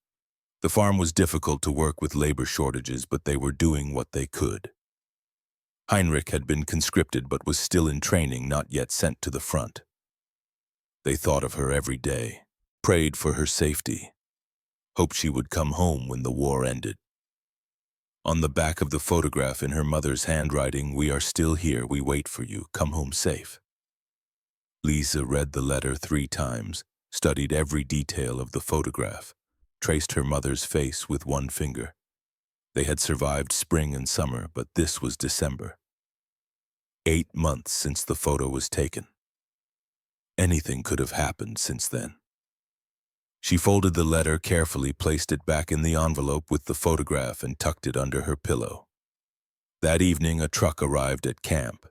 A: The farm was difficult to work with labor shortages, but they were doing what they could. Heinrich had been conscripted but was still in training, not yet sent to the front. They thought of her every day, prayed for her safety, hoped she would come home when the war ended. On the back of the photograph in her mother's handwriting, "We are still here, we wait for you, come home safe." Lisa read the letter 3 times, studied every detail of the photograph, traced her mother's face with one finger. They had survived spring and summer, but this was December. 8 months since the photo was taken. Anything could have happened since then. She folded the letter carefully, placed it back in the envelope with the photograph, and tucked it under her pillow. That evening, a truck arrived at camp.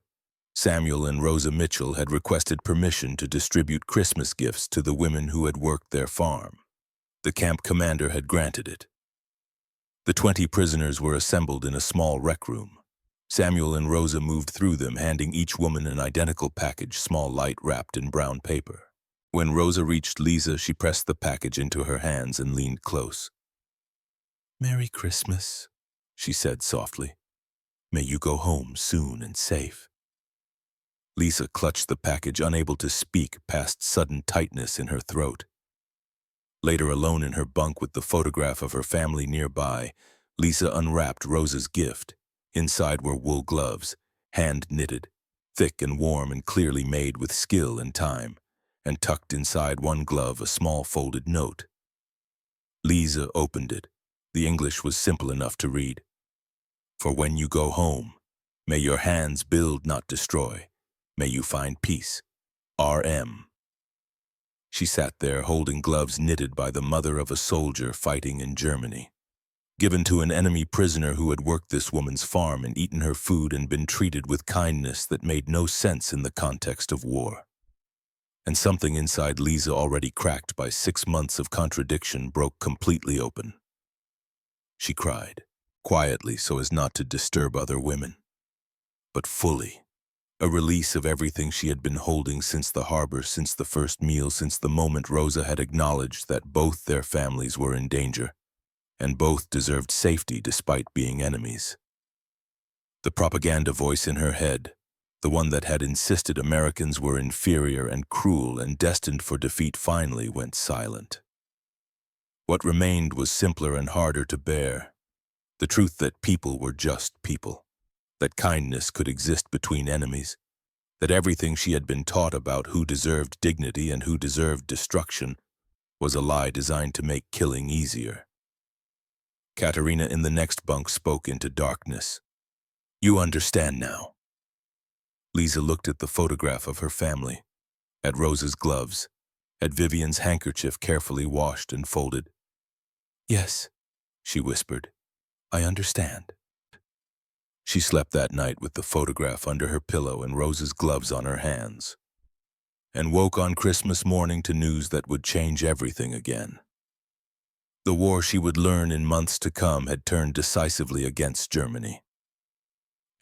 A: Samuel and Rosa Mitchell had requested permission to distribute Christmas gifts to the women who had worked their farm. The camp commander had granted it. The 20 prisoners were assembled in a small rec room. Samuel and Rosa moved through them, handing each woman an identical package, small, light, wrapped in brown paper. When Rosa reached Lisa, she pressed the package into her hands and leaned close. "Merry Christmas," she said softly. "May you go home soon and safe." Lisa clutched the package, unable to speak past sudden tightness in her throat. Later, alone in her bunk with the photograph of her family nearby, Lisa unwrapped Rosa's gift. Inside were wool gloves, hand-knitted, thick and warm and clearly made with skill and time, and tucked inside one glove a small folded note. Lisa opened it. The English was simple enough to read. "For when you go home, may your hands build, not destroy. May you find peace. R.M." She sat there holding gloves knitted by the mother of a soldier fighting in Germany, given to an enemy prisoner who had worked this woman's farm and eaten her food and been treated with kindness that made no sense in the context of war. And something inside Lisa, already cracked by 6 months of contradiction, broke completely open. She cried, quietly so as not to disturb other women, but fully. A release of everything she had been holding since the harbor, since the first meal, since the moment Rosa had acknowledged that both their families were in danger, and both deserved safety despite being enemies. The propaganda voice in her head, the one that had insisted Americans were inferior and cruel and destined for defeat, finally went silent. What remained was simpler and harder to bear. The truth that people were just people, that kindness could exist between enemies, that everything she had been taught about who deserved dignity and who deserved destruction was a lie designed to make killing easier. Katerina in the next bunk spoke into darkness. "You understand now." Lisa looked at the photograph of her family, at Rosa's gloves, at Vivian's handkerchief carefully washed and folded. "Yes," she whispered, "I understand." She slept that night with the photograph under her pillow and Rosa's gloves on her hands, and woke on Christmas morning to news that would change everything again. The war, she would learn in months to come, had turned decisively against Germany.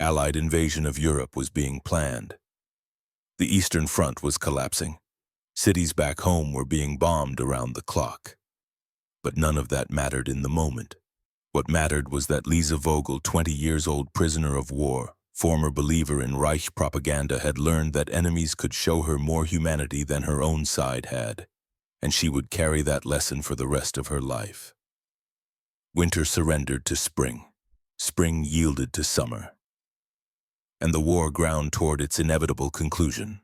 A: Allied invasion of Europe was being planned. The Eastern Front was collapsing. Cities back home were being bombed around the clock. But none of that mattered in the moment. What mattered was that Lisa Vogel, 20 years old prisoner of war, former believer in Reich propaganda, had learned that enemies could show her more humanity than her own side had, and she would carry that lesson for the rest of her life. Winter surrendered to spring. Spring yielded to summer. And the war ground toward its inevitable conclusion.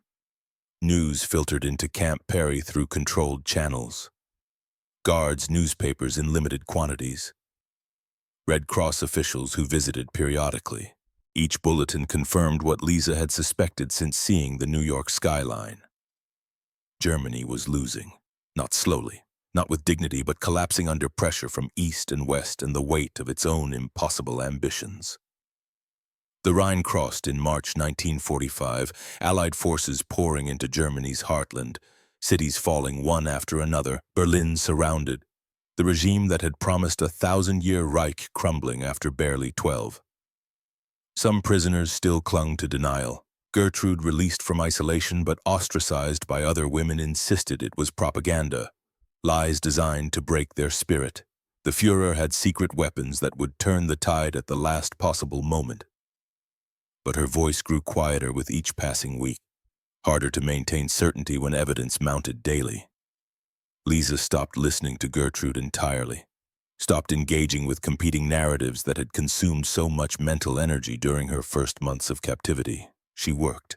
A: News filtered into Camp Perry through controlled channels. Guards, newspapers in limited quantities. Red Cross officials who visited periodically. Each bulletin confirmed what Lisa had suspected since seeing the New York skyline. Germany was losing, not slowly, not with dignity, but collapsing under pressure from east and west and the weight of its own impossible ambitions. The Rhine crossed in March 1945, Allied forces pouring into Germany's heartland, cities falling one after another, Berlin surrounded, the regime that had promised a 1,000-year Reich crumbling after barely 12. Some prisoners still clung to denial. Gertrude, released from isolation but ostracized by other women, insisted it was propaganda, lies designed to break their spirit. The Führer had secret weapons that would turn the tide at the last possible moment. But her voice grew quieter with each passing week, harder to maintain certainty when evidence mounted daily. Lisa stopped listening to Gertrude entirely, stopped engaging with competing narratives that had consumed so much mental energy during her first months of captivity. She worked,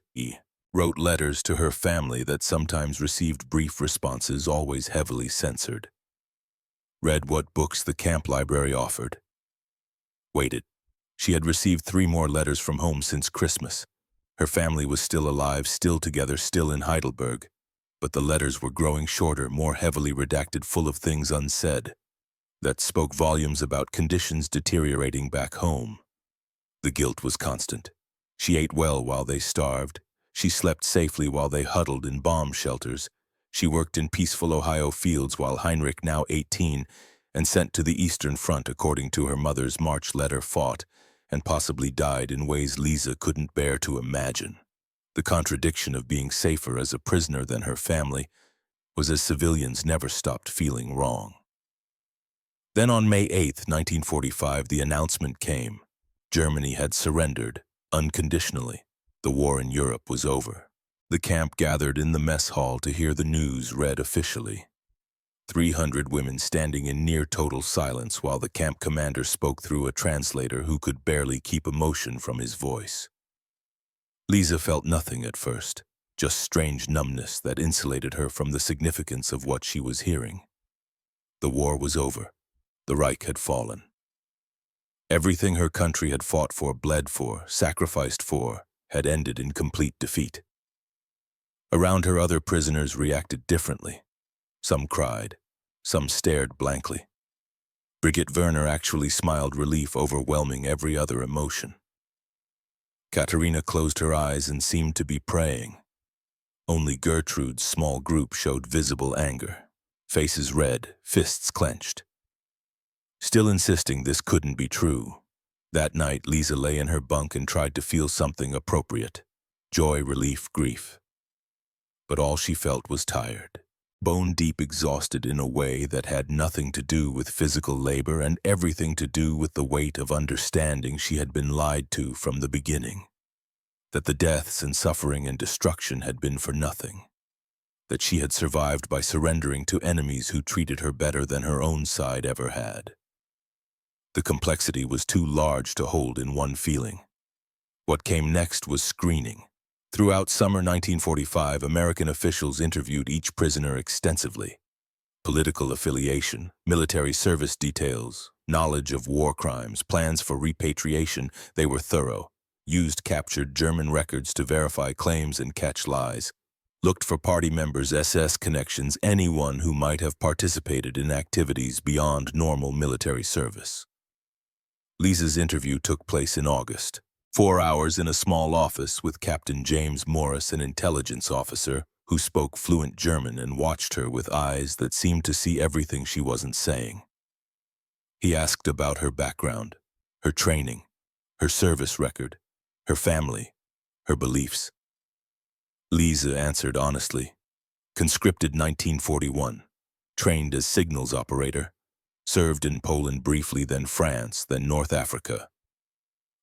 A: wrote letters to her family that sometimes received brief responses, always heavily censored. Read what books the camp library offered. Waited. She had received 3 more letters from home since Christmas. Her family was still alive, still together, still in Heidelberg. But the letters were growing shorter, more heavily redacted, full of things unsaid that spoke volumes about conditions deteriorating back home. The guilt was constant. She ate well while they starved. She slept safely while they huddled in bomb shelters. She worked in peaceful Ohio fields while Heinrich, now 18, and sent to the Eastern Front according to her mother's March letter, fought and possibly died in ways Lisa couldn't bear to imagine. The contradiction of being safer as a prisoner than her family was as civilians never stopped feeling wrong. Then on May 8, 1945, the announcement came. Germany had surrendered, unconditionally. The war in Europe was over. The camp gathered in the mess hall to hear the news read officially. 300 women standing in near total silence while the camp commander spoke through a translator who could barely keep emotion from his voice. Lisa felt nothing at first, just strange numbness that insulated her from the significance of what she was hearing. The war was over. The Reich had fallen. Everything her country had fought for, bled for, sacrificed for, had ended in complete defeat. Around her, other prisoners reacted differently. Some cried. Some stared blankly. Brigitte Werner actually smiled relief, overwhelming every other emotion. Katerina closed her eyes and seemed to be praying. Only Gertrude's small group showed visible anger, faces red, fists clenched. Still insisting this couldn't be true, that night Lisa lay in her bunk and tried to feel something appropriate: joy, relief, grief. But all she felt was tired, bone-deep exhausted in a way that had nothing to do with physical labor and everything to do with the weight of understanding she had been lied to from the beginning. That the deaths and suffering and destruction had been for nothing. That she had survived by surrendering to enemies who treated her better than her own side ever had. The complexity was too large to hold in one feeling. What came next was screening. Throughout summer 1945, American officials interviewed each prisoner extensively. Political affiliation, military service details, knowledge of war crimes, plans for repatriation, they were thorough. Used captured German records to verify claims and catch lies. Looked for party members, SS connections, anyone who might have participated in activities beyond normal military service. Lisa's interview took place in August. 4 hours in a small office with Captain James Morris, an intelligence officer who spoke fluent German and watched her with eyes that seemed to see everything she wasn't saying. He asked about her background, her training, her service record, her family, her beliefs. Lisa answered honestly. Conscripted 1941, trained as signals operator, served in Poland briefly, then France, then North Africa.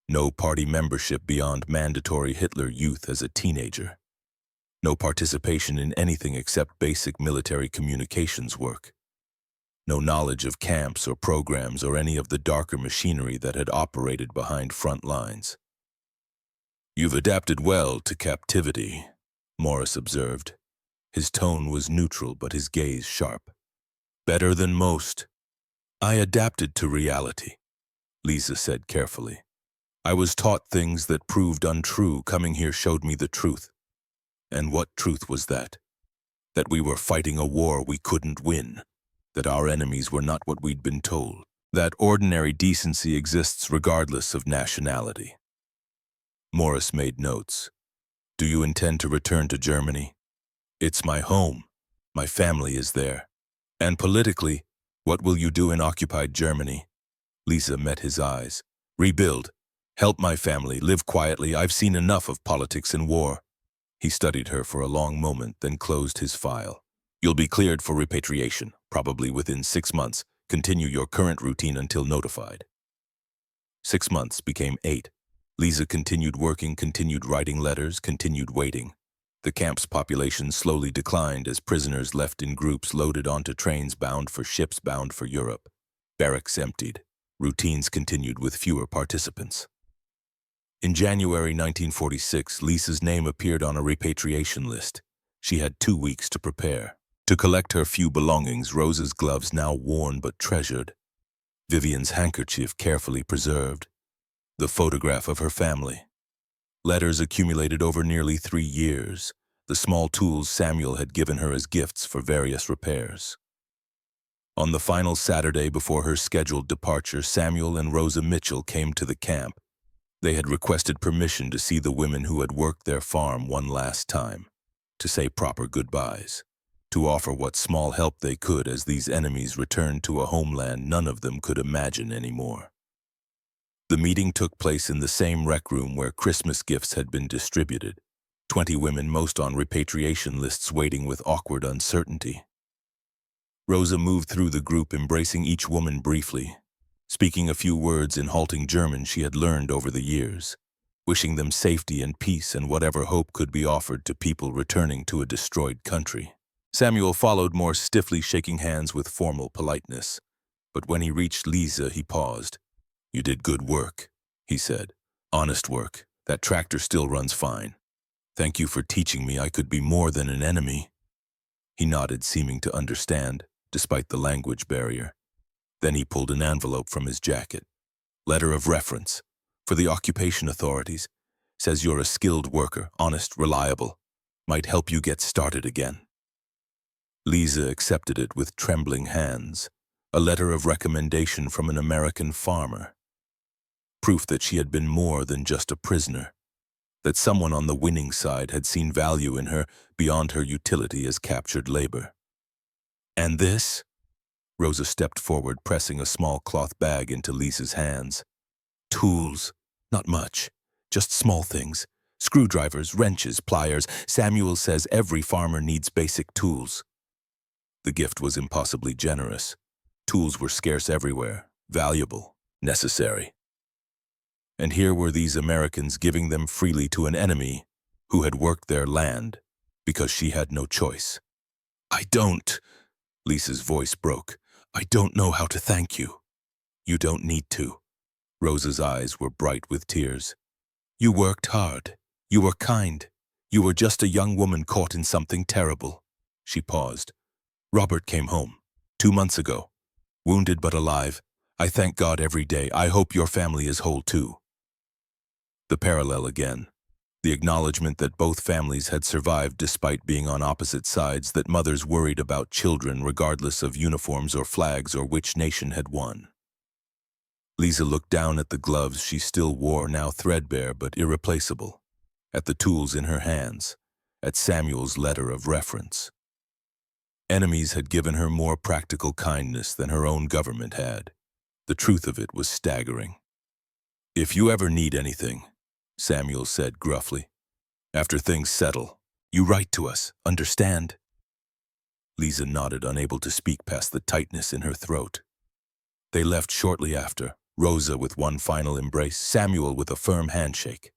A: No party membership beyond mandatory Hitler Youth as a teenager. No participation in anything except basic military communications work. No knowledge of camps or programs or any of the darker machinery that had operated behind front lines. "You've adapted well to captivity," Morris observed. His tone was neutral, but his gaze sharp. "Better than most." "I adapted to reality," Lisa said carefully. "I was taught things that proved untrue. Coming here showed me the truth." And what truth was that? That we were fighting a war we couldn't win. That our enemies were not what we'd been told. That ordinary decency exists regardless of nationality. Morris made notes. "Do you intend to return to Germany?" "It's my home. My family is there." "And politically, what will you do in occupied Germany?" Lisa met his eyes. "Rebuild. Help my family. Live quietly. I've seen enough of politics and war." He studied her for a long moment, then closed his file. "You'll be cleared for repatriation, probably within 6 months. Continue your current routine until notified." 6 months became 8. Lisa continued working, continued writing letters, continued waiting. The camp's population slowly declined as prisoners left in groups loaded onto trains bound for ships bound for Europe. Barracks emptied. Routines continued with fewer participants. In January 1946, Lisa's name appeared on a repatriation list. She had 2 weeks to prepare. To collect her few belongings, Rosa's gloves now worn but treasured. Vivian's handkerchief carefully preserved. The photograph of her family. Letters accumulated over nearly 3 years. The small tools Samuel had given her as gifts for various repairs. On the final Saturday before her scheduled departure, Samuel and Rosa Mitchell came to the camp. They had requested permission to see the women who had worked their farm one last time, to say proper goodbyes, to offer what small help they could as these enemies returned to a homeland none of them could imagine anymore. The meeting took place in the same rec room where Christmas gifts had been distributed. 20 women, most on repatriation lists, waiting with awkward uncertainty. Rosa moved through the group, embracing each woman briefly, speaking a few words in halting German she had learned over the years, wishing them safety and peace and whatever hope could be offered to people returning to a destroyed country. Samuel followed more stiffly, shaking hands with formal politeness. But when he reached Lisa, he paused. "You did good work," he said. "Honest work. That tractor still runs fine. Thank you for teaching me I could be more than an enemy." He nodded, seeming to understand, despite the language barrier. Then he pulled an envelope from his jacket. "Letter of reference. For the occupation authorities. Says you're a skilled worker, honest, reliable. Might help you get started again." Lisa accepted it with trembling hands, a letter of recommendation from an American farmer. Proof that she had been more than just a prisoner, that someone on the winning side had seen value in her beyond her utility as captured labor. And this? Rosa stepped forward, pressing a small cloth bag into Lisa's hands. Tools. Not much. Just small things. Screwdrivers, wrenches, pliers. Samuel says every farmer needs basic tools. The gift was impossibly generous. Tools were scarce everywhere, valuable, necessary. And here were these Americans giving them freely to an enemy who had worked their land because she had no choice. I don't, Lisa's voice broke. I don't know how to thank you. You don't need to. Rosa's eyes were bright with tears. You worked hard. You were kind. You were just a young woman caught in something terrible. She paused. Robert came home 2 months ago, wounded but alive. I thank God every day. I hope your family is whole too. The parallel again. The acknowledgement that both families had survived despite being on opposite sides, that mothers worried about children regardless of uniforms or flags or which nation had won. Lisa looked down at the gloves she still wore, now threadbare but irreplaceable, at the tools in her hands, at Samuel's letter of reference. Enemies had given her more practical kindness than her own government had. The truth of it was staggering. If you ever need anything, Samuel said gruffly, after things settle, you write to us, understand? Lisa nodded, unable to speak past the tightness in her throat. They left shortly after, Rosa with one final embrace, Samuel with a firm handshake.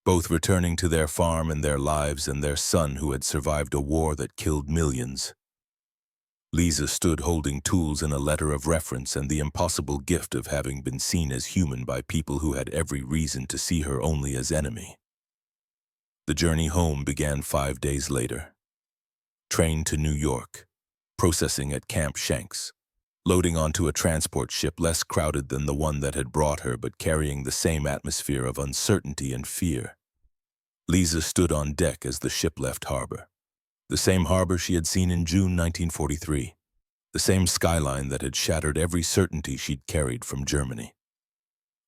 A: Both returning to their farm and their lives and their son who had survived a war that killed millions. Lisa stood holding tools and a letter of reference and the impossible gift of having been seen as human by people who had every reason to see her only as enemy. The journey home began 5 days later. Train to New York, processing at Camp Shanks, loading onto a transport ship less crowded than the one that had brought her but carrying the same atmosphere of uncertainty and fear. Lisa stood on deck as the ship left harbor. The same harbor she had seen in June 1943, the same skyline that had shattered every certainty she'd carried from Germany.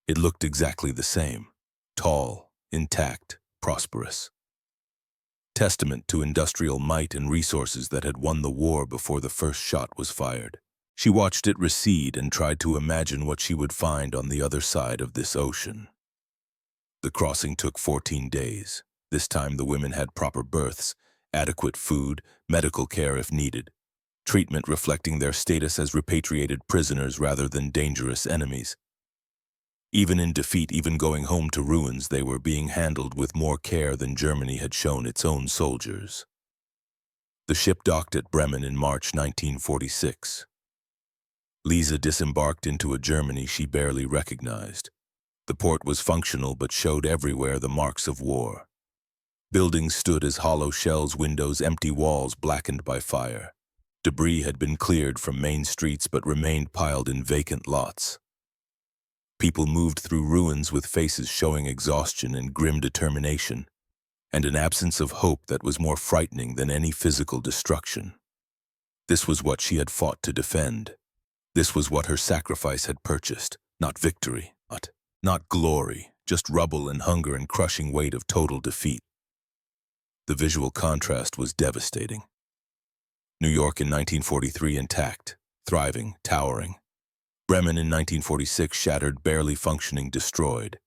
A: It looked exactly the same, tall, intact, prosperous. Testament to industrial might and resources that had won the war before the first shot was fired. She watched it recede and tried to imagine what she would find on the other side of this ocean. The crossing took 14 days. This time the women had proper berths, adequate food, medical care if needed, treatment reflecting their status as repatriated prisoners rather than dangerous enemies. Even in defeat, even going home to ruins, they were being handled with more care than Germany had shown its own soldiers. The ship docked at Bremen in March 1946. Lisa disembarked into a Germany she barely recognized. The port was functional but showed everywhere the marks of war. Buildings stood as hollow shells, windows, empty walls blackened by fire. Debris had been cleared from main streets but remained piled in vacant lots. People moved through ruins with faces showing exhaustion and grim determination, and an absence of hope that was more frightening than any physical destruction. This was what she had fought to defend. This was what her sacrifice had purchased, not victory, not glory, just rubble and hunger and crushing weight of total defeat. The visual contrast was devastating. New York in 1943 intact, thriving, towering. Bremen in 1946 shattered, barely functioning, destroyed.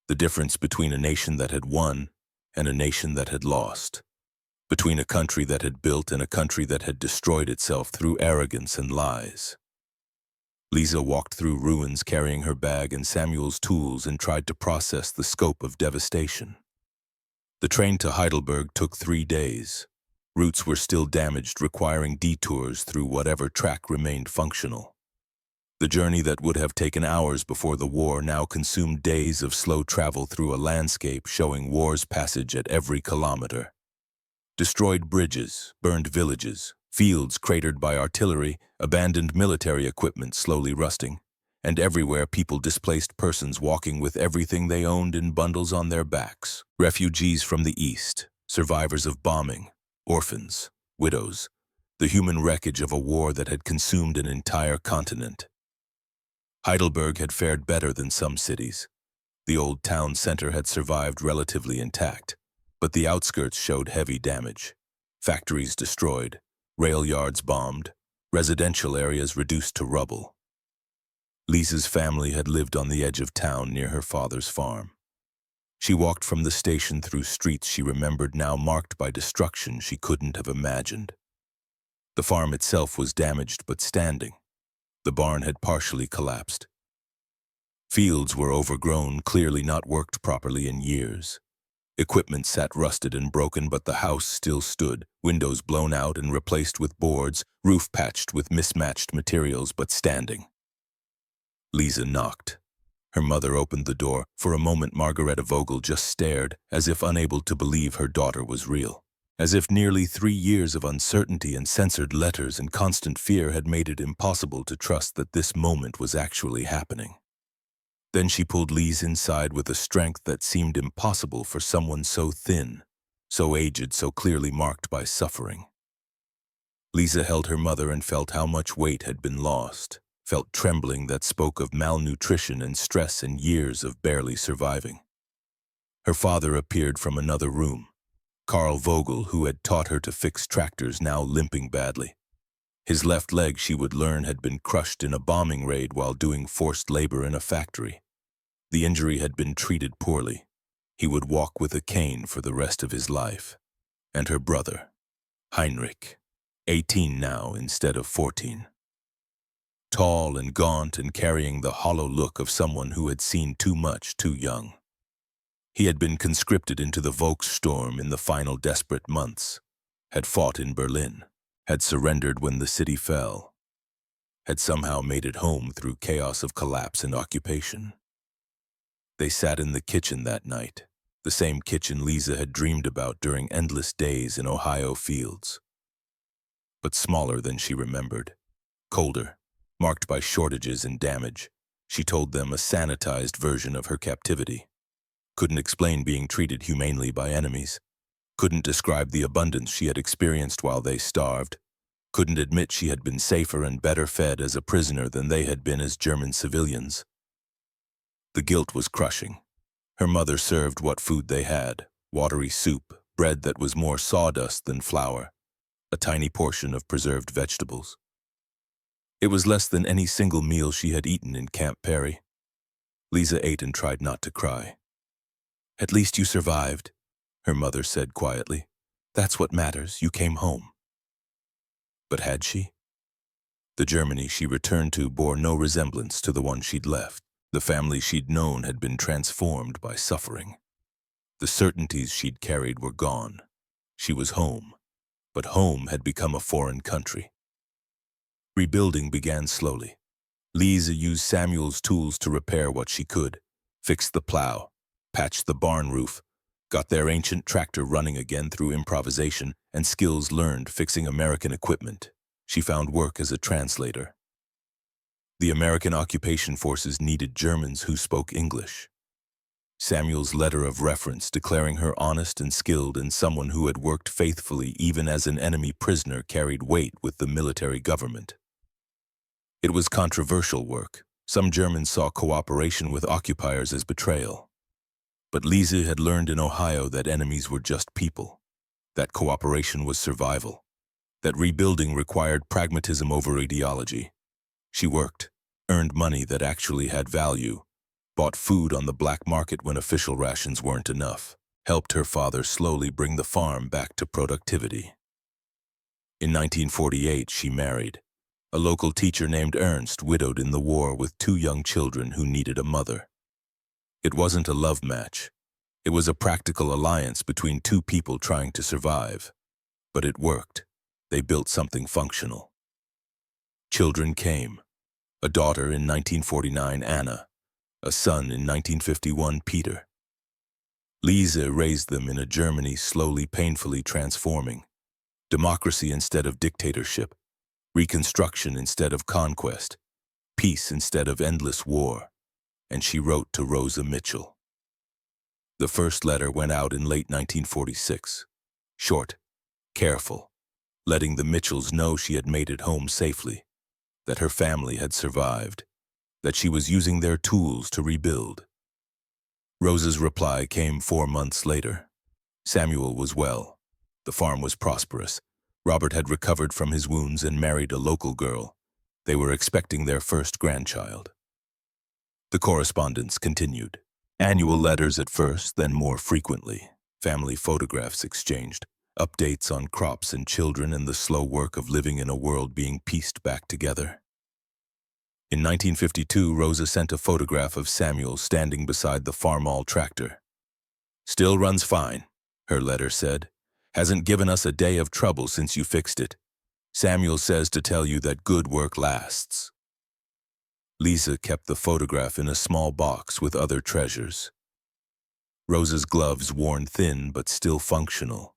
A: The difference between a nation that had won and a nation that had lost. Between a country that had built and a country that had destroyed itself through arrogance and lies. Lisa walked through ruins carrying her bag and Samuel's tools and tried to process the scope of devastation. The train to Heidelberg took 3 days. Routes were still damaged, requiring detours through whatever track remained functional. The journey that would have taken hours before the war now consumed days of slow travel through a landscape showing war's passage at every kilometer. Destroyed bridges, burned villages, fields cratered by artillery, abandoned military equipment slowly rusting, and everywhere displaced persons walking with everything they owned in bundles on their backs. Refugees from the East, survivors of bombing, orphans, widows, the human wreckage of a war that had consumed an entire continent. Heidelberg had fared better than some cities. The old town center had survived relatively intact, but the outskirts showed heavy damage. Factories destroyed, rail yards bombed, residential areas reduced to rubble. Lisa's family had lived on the edge of town near her father's farm. She walked from the station through streets she remembered now marked by destruction she couldn't have imagined. The farm itself was damaged but standing. The barn had partially collapsed. Fields were overgrown, clearly not worked properly in years. Equipment sat rusted and broken, but the house still stood, windows blown out and replaced with boards, roof patched with mismatched materials, but standing. Lisa knocked. Her mother opened the door. For a moment, Margareta Vogel just stared, as if unable to believe her daughter was real. As if nearly 3 years of uncertainty and censored letters and constant fear had made it impossible to trust that this moment was actually happening. Then she pulled Lise inside with a strength that seemed impossible for someone so thin, so aged, so clearly marked by suffering. Lisa held her mother and felt how much weight had been lost, felt trembling that spoke of malnutrition and stress and years of barely surviving. Her father appeared from another room. Karl Vogel, who had taught her to fix tractors, now limping badly. His left leg, she would learn, had been crushed in a bombing raid while doing forced labor in a factory. The injury had been treated poorly. He would walk with a cane for the rest of his life. And her brother, Heinrich, 18 now instead of 14. Tall and gaunt and carrying the hollow look of someone who had seen too much too young. He had been conscripted into the Volkssturm in the final desperate months, had fought in Berlin, had surrendered when the city fell, had somehow made it home through chaos of collapse and occupation. They sat in the kitchen that night, the same kitchen Lisa had dreamed about during endless days in Ohio fields. But smaller than she remembered, colder, marked by shortages and damage. She told them a sanitized version of her captivity. Couldn't explain being treated humanely by enemies. Couldn't describe the abundance she had experienced while they starved. Couldn't admit she had been safer and better fed as a prisoner than they had been as German civilians. The guilt was crushing. Her mother served what food they had, watery soup, bread that was more sawdust than flour, a tiny portion of preserved vegetables. It was less than any single meal she had eaten in Camp Perry. Lisa ate and tried not to cry. "At least you survived," her mother said quietly. "That's what matters, you came home." But had she? The Germany she returned to bore no resemblance to the one she'd left. The family she'd known had been transformed by suffering. The certainties she'd carried were gone. She was home, but home had become a foreign country. Rebuilding began slowly. Lisa used Samuel's tools to repair what she could, fixed the plow, patched the barn roof, got their ancient tractor running again through improvisation and skills learned fixing American equipment. She found work as a translator. The American occupation forces needed Germans who spoke English. Samuel's letter of reference declaring her honest and skilled and someone who had worked faithfully even as an enemy prisoner carried weight with the military government. It was controversial work. Some Germans saw cooperation with occupiers as betrayal. But Lisa had learned in Ohio that enemies were just people, that cooperation was survival, that rebuilding required pragmatism over ideology. She worked, earned money that actually had value, bought food on the black market when official rations weren't enough, helped her father slowly bring the farm back to productivity. In 1948, she married a local teacher named Ernst, widowed in the war with 2 young children who needed a mother. It wasn't a love match. It was a practical alliance between 2 people trying to survive. But it worked. They built something functional. Children came. A daughter in 1949, Anna. A son in 1951, Peter. Lisa raised them in a Germany slowly, painfully transforming. Democracy instead of dictatorship. Reconstruction instead of conquest. Peace instead of endless war. And she wrote to Rosa Mitchell. The first letter went out in late 1946. Short, careful, letting the Mitchells know she had made it home safely, that her family had survived, that she was using their tools to rebuild. Rosa's reply came 4 months later. Samuel was well. The farm was prosperous. Robert had recovered from his wounds and married a local girl. They were expecting their first grandchild. The correspondence continued. Annual letters at first, then more frequently. Family photographs exchanged. Updates on crops and children and the slow work of living in a world being pieced back together. In 1952, Rosa sent a photograph of Samuel standing beside the Farmall tractor. "Still runs fine," her letter said. "Hasn't given us a day of trouble since you fixed it. Samuel says to tell you that good work lasts." Lisa kept the photograph in a small box with other treasures. Rosa's gloves worn thin but still functional.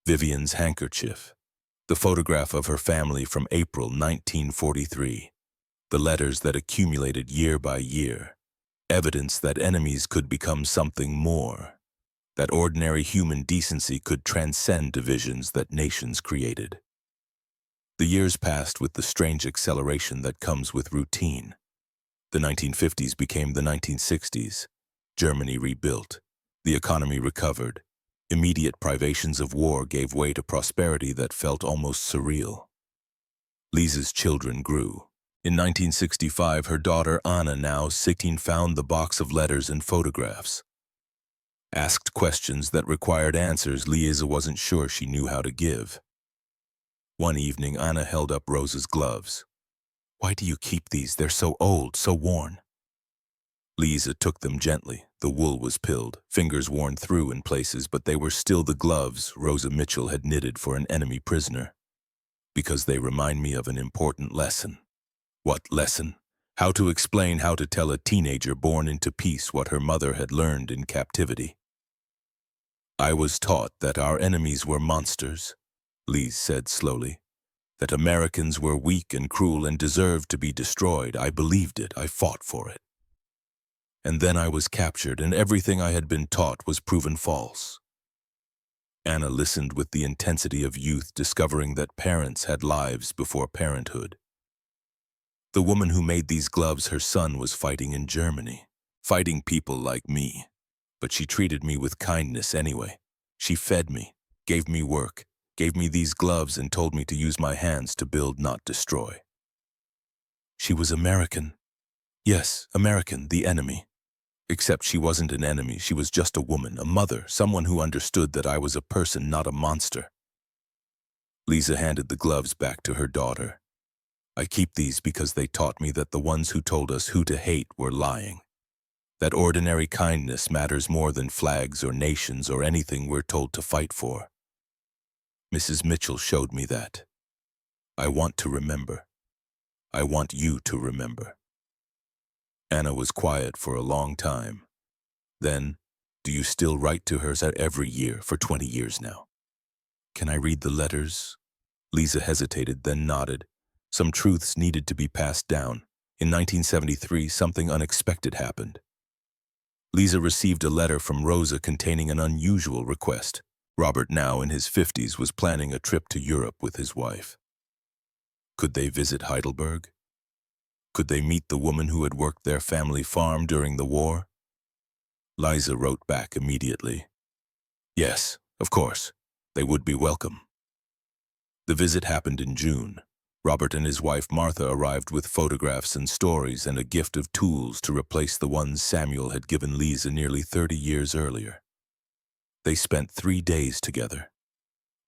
A: Vivian's handkerchief. The photograph of her family from April 1943. The letters that accumulated year by year. Evidence that enemies could become something more. That ordinary human decency could transcend divisions that nations created. The years passed with the strange acceleration that comes with routine. The 1950s became the 1960s. Germany rebuilt. The economy recovered. Immediate privations of war gave way to prosperity that felt almost surreal. Lisa's children grew. In 1965, her daughter Anna, now 16, found the box of letters and photographs. Asked questions that required answers Lisa wasn't sure she knew how to give. One evening, Anna held up Rosa's gloves. "Why do you keep these? They're so old, so worn." Lisa took them gently. The wool was pilled, fingers worn through in places, but they were still the gloves Rosa Mitchell had knitted for an enemy prisoner. "Because they remind me of an important lesson." What lesson? How to explain how to tell a teenager born into peace what her mother had learned in captivity. "I was taught that our enemies were monsters," Lise said slowly. "That Americans were weak and cruel and deserved to be destroyed. I believed it. I fought for it. And then I was captured, and everything I had been taught was proven false." Anna listened with the intensity of youth discovering that parents had lives before parenthood. The woman who made these gloves, her son was fighting in Germany, fighting people like me. But she treated me with kindness anyway. She fed me, gave me work, gave me these gloves and told me to use my hands to build, not destroy. She was American. Yes, American, the enemy. Except she wasn't an enemy, she was just a woman, a mother, someone who understood that I was a person, not a monster. Lisa handed the gloves back to her daughter. "I keep these because they taught me that the ones who told us who to hate were lying. That ordinary kindness matters more than flags or nations or anything we're told to fight for. Mrs. Mitchell showed me that. I want to remember. I want you to remember." Anna was quiet for a long time. Then, "Do you still write to her every year for 20 years now?" "Can I read the letters?" Lisa hesitated, then nodded. Some truths needed to be passed down. In 1973, something unexpected happened. Lisa received a letter from Rosa containing an unusual request. Robert, now in his 50s, was planning a trip to Europe with his wife. Could they visit Heidelberg? Could they meet the woman who had worked their family farm during the war? Lisa wrote back immediately. Yes, of course. They would be welcome. The visit happened in June. Robert and his wife Martha arrived with photographs and stories and a gift of tools to replace the ones Samuel had given Lisa nearly 30 years earlier. They spent 3 days together.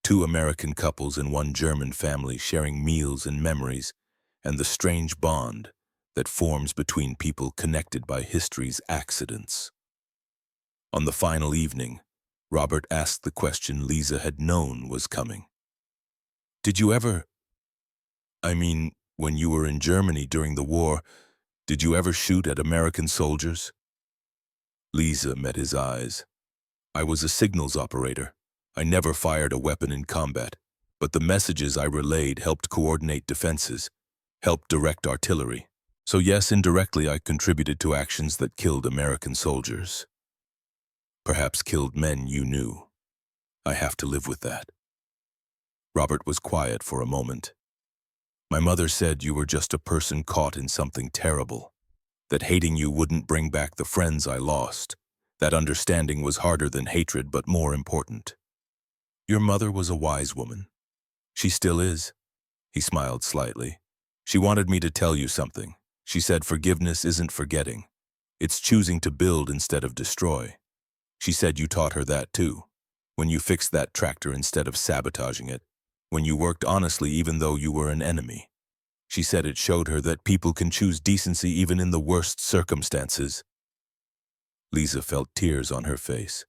A: 2 American couples and 1 German family sharing meals and memories, and the strange bond that forms between people connected by history's accidents. On the final evening, Robert asked the question Lisa had known was coming. "Did you ever... when you were in Germany during the war, did you ever shoot at American soldiers?" Lisa met his eyes. "I was a signals operator. I never fired a weapon in combat, but the messages I relayed helped coordinate defenses, helped direct artillery. So yes, indirectly I contributed to actions that killed American soldiers. Perhaps killed men you knew. I have to live with that." Robert was quiet for a moment. My mother said you were just a person caught in something terrible, that hating you wouldn't bring back the friends I lost, that understanding was harder than hatred but more important. Your mother was a wise woman. She still is. He smiled slightly. She wanted me to tell you something. She said forgiveness isn't forgetting. It's choosing to build instead of destroy. She said you taught her that too. When you fixed that tractor instead of sabotaging it. When you worked honestly even though you were an enemy. She said it showed her that people can choose decency even in the worst circumstances. Lisa felt tears on her face.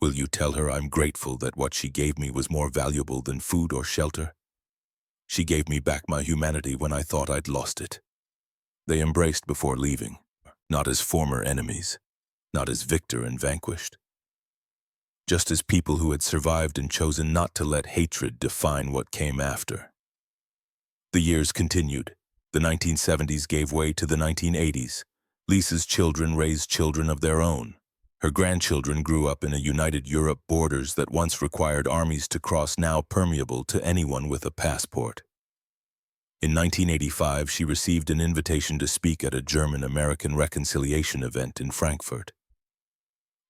A: Will you tell her I'm grateful that what she gave me was more valuable than food or shelter? She gave me back my humanity when I thought I'd lost it. They embraced before leaving, not as former enemies, not as victor and vanquished. Just as people who had survived and chosen not to let hatred define what came after. The years continued. The 1970s gave way to the 1980s. Lisa's children raised children of their own. Her grandchildren grew up in a united Europe, borders that once required armies to cross now permeable to anyone with a passport. In 1985, she received an invitation to speak at a German-American reconciliation event in Frankfurt.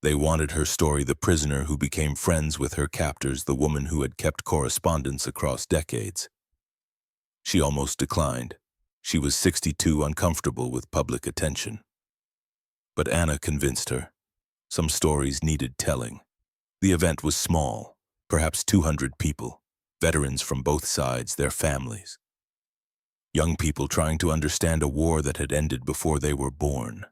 A: They wanted her story, the prisoner who became friends with her captors, the woman who had kept correspondence across decades. She almost declined. She was 62, uncomfortable with public attention. But Anna convinced her. Some stories needed telling. The event was small, perhaps 200 people, veterans from both sides, their families. Young people trying to understand a war that had ended before they were born.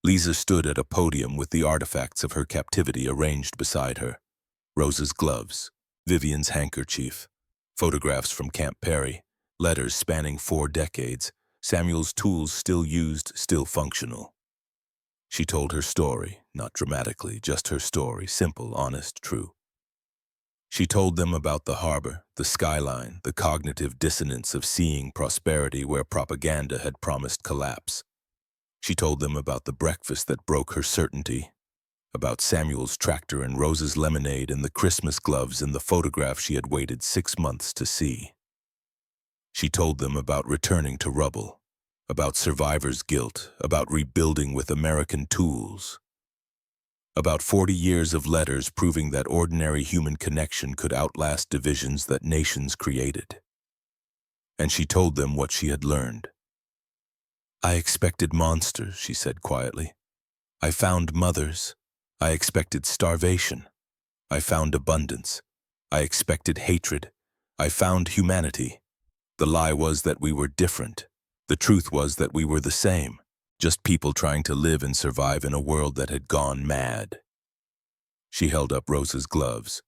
A: Lisa stood at a podium with the artifacts of her captivity arranged beside her. Rosa's gloves, Vivian's handkerchief, photographs from Camp Perry, letters spanning 4 decades, Samuel's tools still used, still functional. She told her story, not dramatically, just her story, simple, honest, true. She told them about the harbor, the skyline, the cognitive dissonance of seeing prosperity where propaganda had promised collapse. She told them about the breakfast that broke her certainty, about Samuel's tractor and Rosa's lemonade and the Christmas gloves and the photograph she had waited 6 months to see. She told them about returning to rubble, about survivor's guilt, about rebuilding with American tools, about 40 years of letters proving that ordinary human connection could outlast divisions that nations created. And she told them what she had learned. I expected monsters, she said quietly. I found mothers. I expected starvation. I found abundance. I expected hatred. I found humanity. The lie was that we were different. The truth was that we were the same, just people trying to live and survive in a world that had gone mad. She held up Rosa's gloves.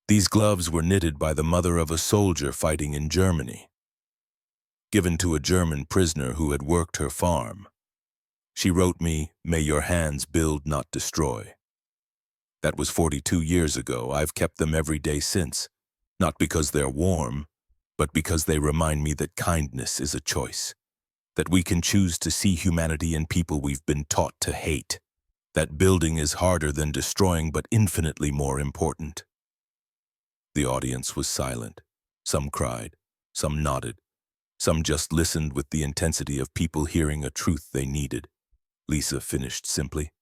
A: These gloves were knitted by the mother of a soldier fighting in Germany, given to a German prisoner who had worked her farm. She wrote me, "May your hands build, not destroy." That was 42 years ago. I've kept them every day since, not because they're warm, but because they remind me that kindness is a choice, that we can choose to see humanity in people we've been taught to hate, that building is harder than destroying but infinitely more important. The audience was silent. Some cried, some nodded, some just listened with the intensity of people hearing a truth they needed. Lisa finished simply.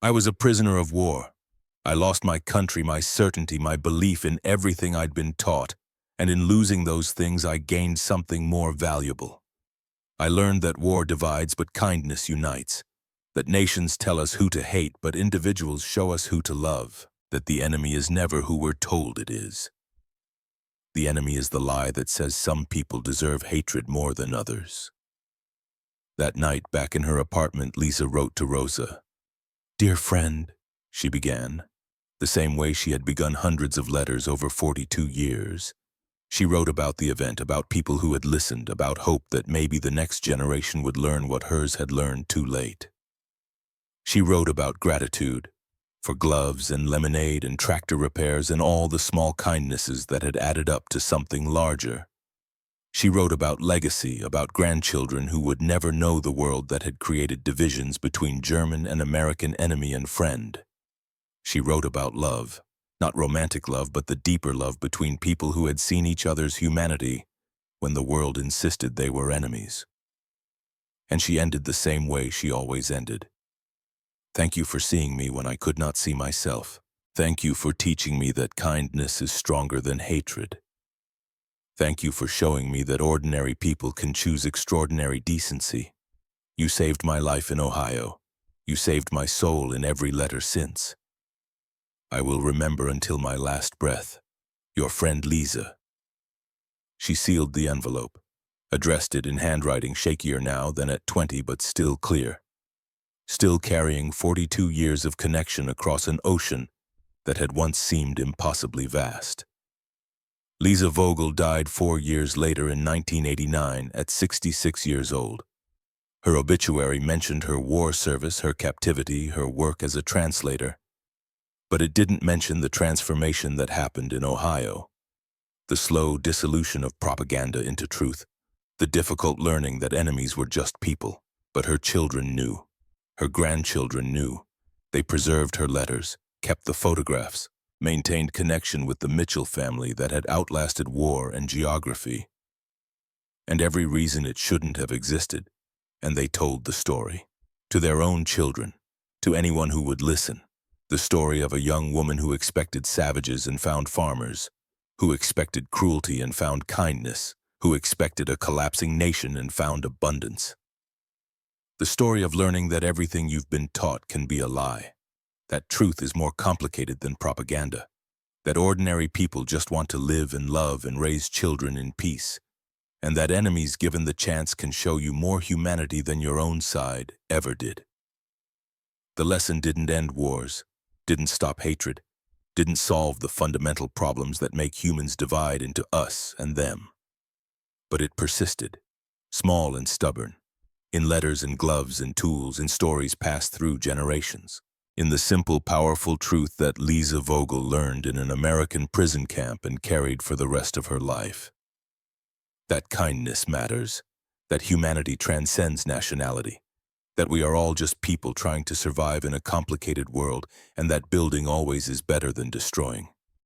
A: I was a prisoner of war. I lost my country, my certainty, my belief in everything I'd been taught, and in losing those things I gained something more valuable. I learned that war divides but kindness unites, that nations tell us who to hate but individuals show us who to love, that the enemy is never who we're told it is. The enemy is the lie that says some people deserve hatred more than others. That night, back in her apartment, Lisa wrote to Rosa. Dear friend, she began, the same way she had begun hundreds of letters over 42 years. She wrote about the event, about people who had listened, about hope that maybe the next generation would learn what hers had learned too late. She wrote about gratitude, for gloves and lemonade and tractor repairs and all the small kindnesses that had added up to something larger. She wrote about legacy, about grandchildren who would never know the world that had created divisions between German and American enemy and friend. She wrote about love, Not romantic love, but the deeper love between people who had seen each other's humanity when the world insisted they were enemies. And she ended the same way she always ended. Thank you for seeing me when I could not see myself. Thank you for teaching me that kindness is stronger than hatred. Thank you for showing me that ordinary people can choose extraordinary decency. You saved my life in Ohio. You saved my soul in every letter since. I will remember until my last breath. Your friend Lisa. She sealed the envelope, addressed it in handwriting shakier now than at 20 but still clear. Still carrying 42 years of connection across an ocean that had once seemed impossibly vast. Lisa Vogel died 4 years later in 1989 at 66 years old. Her obituary mentioned her war service, her captivity, her work as a translator. But it didn't mention the transformation that happened in Ohio. The slow dissolution of propaganda into truth. The difficult learning that enemies were just people. But her children knew. Her grandchildren knew. They preserved her letters, kept the photographs, maintained connection with the Mitchell family that had outlasted war and geography. And every reason it shouldn't have existed. And they told the story. To their own children. To anyone who would listen. The story of a young woman who expected savages and found farmers. Who expected cruelty and found kindness. Who expected a collapsing nation and found abundance. The story of learning that everything you've been taught can be a lie. That truth is more complicated than propaganda. That ordinary people just want to live and love and raise children in peace. And that enemies given the chance can show you more humanity than your own side ever did. The lesson didn't end wars, didn't stop hatred, didn't solve the fundamental problems that make humans divide into us and them. But it persisted, small and stubborn, in letters and gloves and tools and stories passed through generations. In the simple, powerful truth that Lisa Vogel learned in an American prison camp and carried for the rest of her life. That kindness matters, that humanity transcends nationality, that we are all just people trying to survive in a complicated world, and that building always is better than destroying.